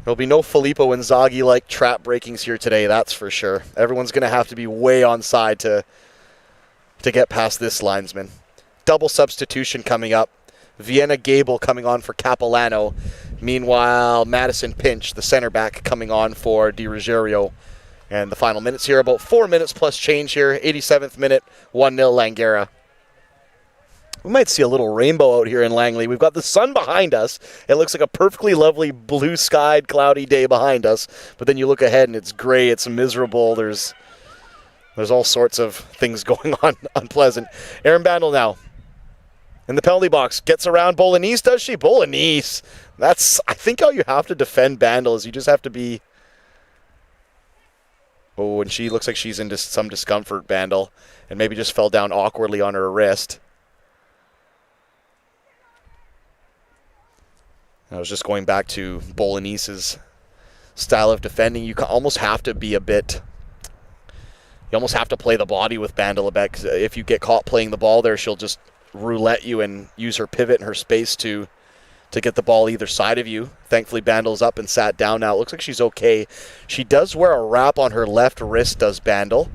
there'll be no Filippo Inzaghi-like trap breakings here today, that's for sure. Everyone's going to have to be way onside to get past this linesman. Double substitution coming up. Vienna Gable coming on for Capilano. Meanwhile, Madison Pinch, the center back, coming on for Di Ruggiero. And the final minutes here, about 4 minutes plus change here. 87th minute, 1-0 Langara. We might see a little rainbow out here in Langley. We've got the sun behind us. It looks like a perfectly lovely blue-skied, cloudy day behind us. But then you look ahead and it's gray, it's miserable. There's all sorts of things going on unpleasant. Erin Bandel now in the penalty box. Gets around Bolognese, does she? Bolognese. That's, I think, how you have to defend Bandel is you just have to be... Oh, and she looks like she's in some discomfort, Bandel, and maybe just fell down awkwardly on her wrist. I was just going back to Bolognese's style of defending. You almost have to be a bit... You almost have to play the body with Bandel a bit, 'cause if you get caught playing the ball there, she'll just roulette you and use her pivot and her space to get the ball either side of you. Thankfully, Bandel's up and sat down now. It looks like she's okay. She does wear a wrap on her left wrist, does Bandel.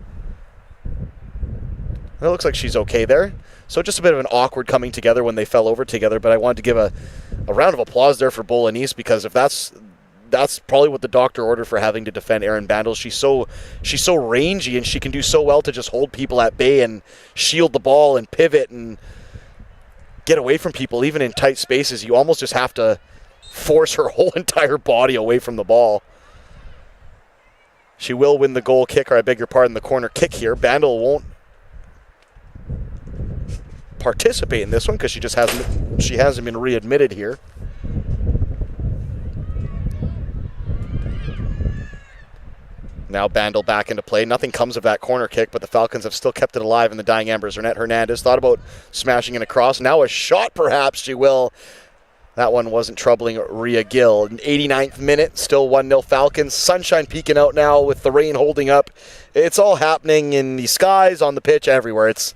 It looks like she's okay there. So just a bit of an awkward coming together when they fell over together, but I wanted to give a round of applause there for Bolognese, because if that's probably what the doctor ordered for having to defend Erin Bandel. She's so rangy, and she can do so well to just hold people at bay and shield the ball and pivot and get away from people, even in tight spaces. You almost just have to force her whole entire body away from the ball. She will win the goal kick, or I beg your pardon, the corner kick here. Bandel won't participate in this one because she hasn't been readmitted here. Now Bandel back into play. Nothing comes of that corner kick, but the Falcons have still kept it alive in the dying embers. Annette Hernandez thought about smashing it across. Now a shot, perhaps she will. That one wasn't troubling Rhea Gill. In 89th minute, still 1-0 Falcons. Sunshine peeking out now with the rain holding up. It's all happening in the skies, on the pitch, everywhere. It's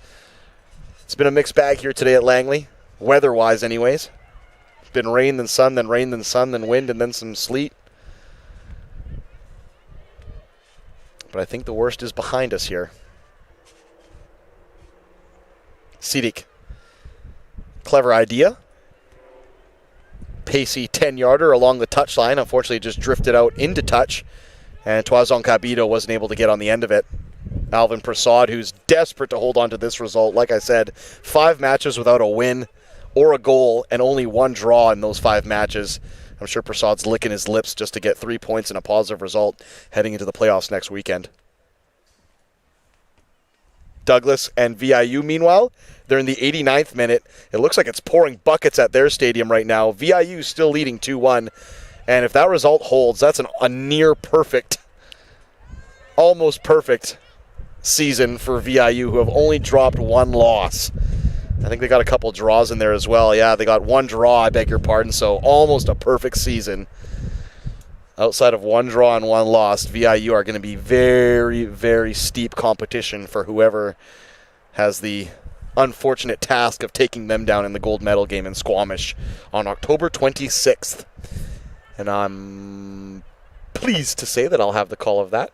been a mixed bag here today at Langley, weather-wise anyways. It's been rain, then sun, then rain, then sun, then wind, and then some sleet. But I think the worst is behind us here. Sidik. Clever idea. Pacey 10-yarder along the touchline. Unfortunately, it just drifted out into touch. And Toison Cabito wasn't able to get on the end of it. Alvin Prasad, who's desperate to hold on to this result. Like I said, 5 matches without a win or a goal and only 1 draw in those 5 matches. I'm sure Prasad's licking his lips just to get 3 points and a positive result heading into the playoffs next weekend. Douglas and VIU, meanwhile, they're in the 89th minute. It looks like it's pouring buckets at their stadium right now. VIU still leading 2-1. And if that result holds, that's a near perfect, almost perfect season for VIU, who have only dropped 1 loss. I think they got a couple draws in there as well. Yeah, they got 1 draw, I beg your pardon, so almost a perfect season. Outside of 1 draw and 1 loss, VIU are going to be very, very steep competition for whoever has the unfortunate task of taking them down in the gold medal game in Squamish on October 26th. And I'm pleased to say that I'll have the call of that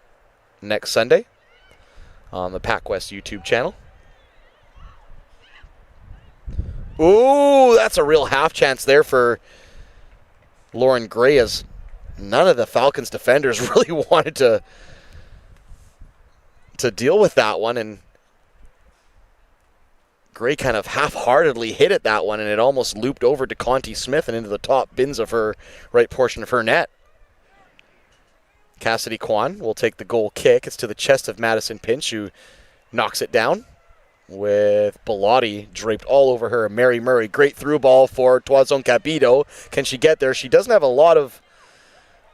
next Sunday on the PACWEST YouTube channel. Ooh, that's a real half chance there for Lauren Gray, as none of the Falcons defenders really wanted to deal with that one, and Gray kind of half-heartedly hit at that one, and it almost looped over to Conti Smith and into the top bins of her right portion of her net. Cassidy Kwan will take the goal kick. It's to the chest of Madison Pinch, who knocks it down with Bellotti draped all over her. Mary Murray, great through ball for Toison Capito. Can she get there? She doesn't have a lot of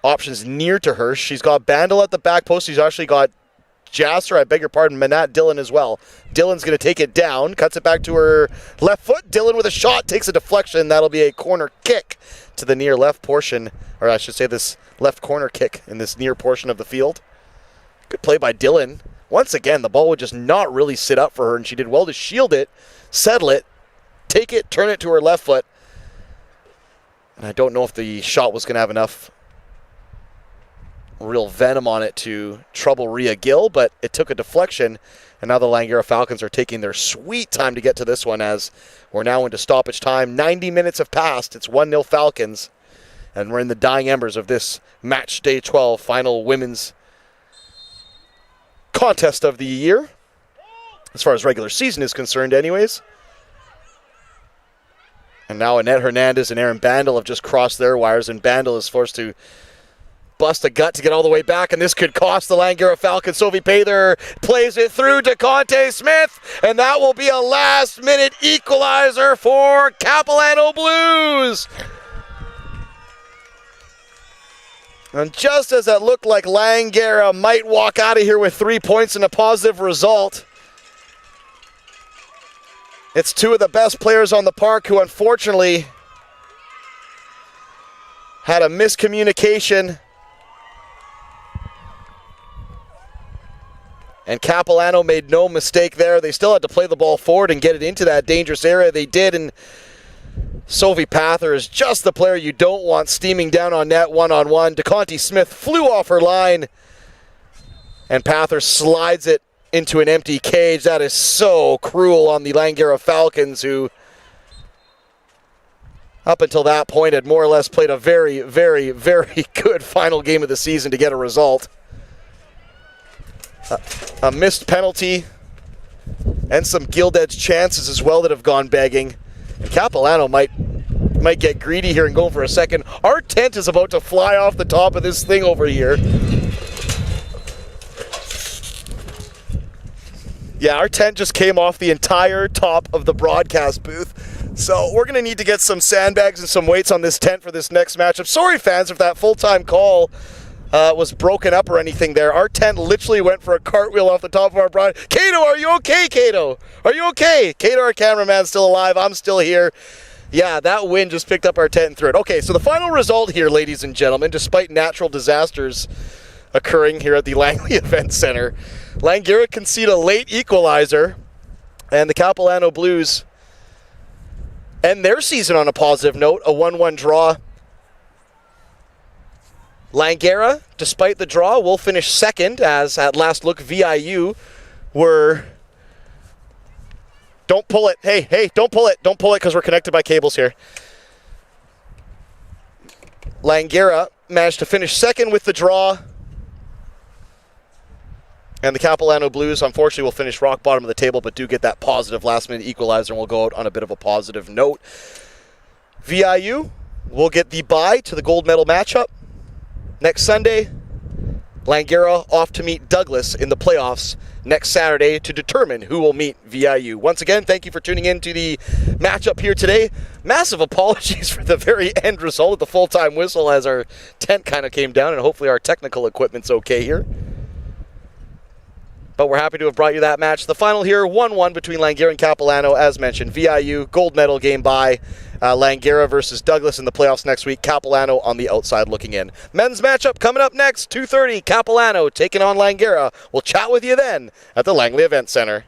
options near to her. She's got Bandel at the back post. She's actually got Jasser, I beg your pardon, Manat Dillon as well. Dillon's going to take it down, cuts it back to her left foot. Dillon with a shot, takes a deflection. That'll be a corner kick to the near left portion, or I should say this left corner kick in this near portion of the field. Good play by Dillon. Once again, the ball would just not really sit up for her, and she did well to shield it, settle it, take it, turn it to her left foot. And I don't know if the shot was going to have enough real venom on it to trouble Rhea Gill, but it took a deflection, and now the Langara Falcons are taking their sweet time to get to this one, as we're now into stoppage time. 90 minutes have passed. It's 1-0 Falcons, and we're in the dying embers of this match day 12 final women's contest of the year, as far as regular season is concerned anyways. And now Annette Hernandez and Aaron Bandel have just crossed their wires, and Bandel is forced to bust a gut to get all the way back, and this could cost the Langara Falcons. Sophie Pather plays it through to Conte Smith, and that will be a last-minute equalizer for Capilano Blues. And just as it looked like Langara might walk out of here with 3 points and a positive result, it's 2 of the best players on the park who unfortunately had a miscommunication. And Capilano made no mistake there. They still had to play the ball forward and get it into that dangerous area. They did, and Sophie Pather is just the player you don't want steaming down on net one-on-one. DeConti Smith flew off her line, and Pather slides it into an empty cage. That is so cruel on the Langara Falcons, who up until that point had more or less played a very, very, very good final game of the season to get a result. A missed penalty and some gilt edge chances as well that have gone begging. And Capilano might get greedy here and go for a second. Our tent is about to fly off the top of this thing over here. Yeah, our tent just came off the entire top of the broadcast booth. So we're going to need to get some sandbags and some weights on this tent for this next matchup. Sorry, fans, if that full-time call was broken up or anything there. Our tent literally went for a cartwheel off the top of our broad. Cato, are you okay, Cato? Are you okay? Cato, our cameraman's still alive. I'm still here. Yeah, that wind just picked up our tent and threw it. Okay, so the final result here, ladies and gentlemen, despite natural disasters occurring here at the Langley Event Center, Langara concede a late equalizer, and the Capilano Blues end their season on a positive note, a 1-1 draw. Langara, despite the draw, will finish second, as at last look VIU were... Don't pull it. Hey, don't pull it. Don't pull it because we're connected by cables here. Langara managed to finish second with the draw. And the Capilano Blues, unfortunately, will finish rock bottom of the table, but do get that positive last-minute equalizer, and we'll go out on a bit of a positive note. VIU will get the bye to the gold medal matchup. Next Sunday, Langara off to meet Douglas in the playoffs next Saturday to determine who will meet VIU. Once again, thank you for tuning in to the matchup here today. Massive apologies for the very end result of the full-time whistle as our tent kind of came down, and hopefully our technical equipment's okay here. But we're happy to have brought you that match. The final here, 1-1 between Langara and Capilano. As mentioned, VIU, gold medal game bye. Langara versus Douglas in the playoffs next week. Capilano on the outside looking in. Men's matchup coming up next, 2:30. Capilano taking on Langara. We'll chat with you then at the Langley Event Center.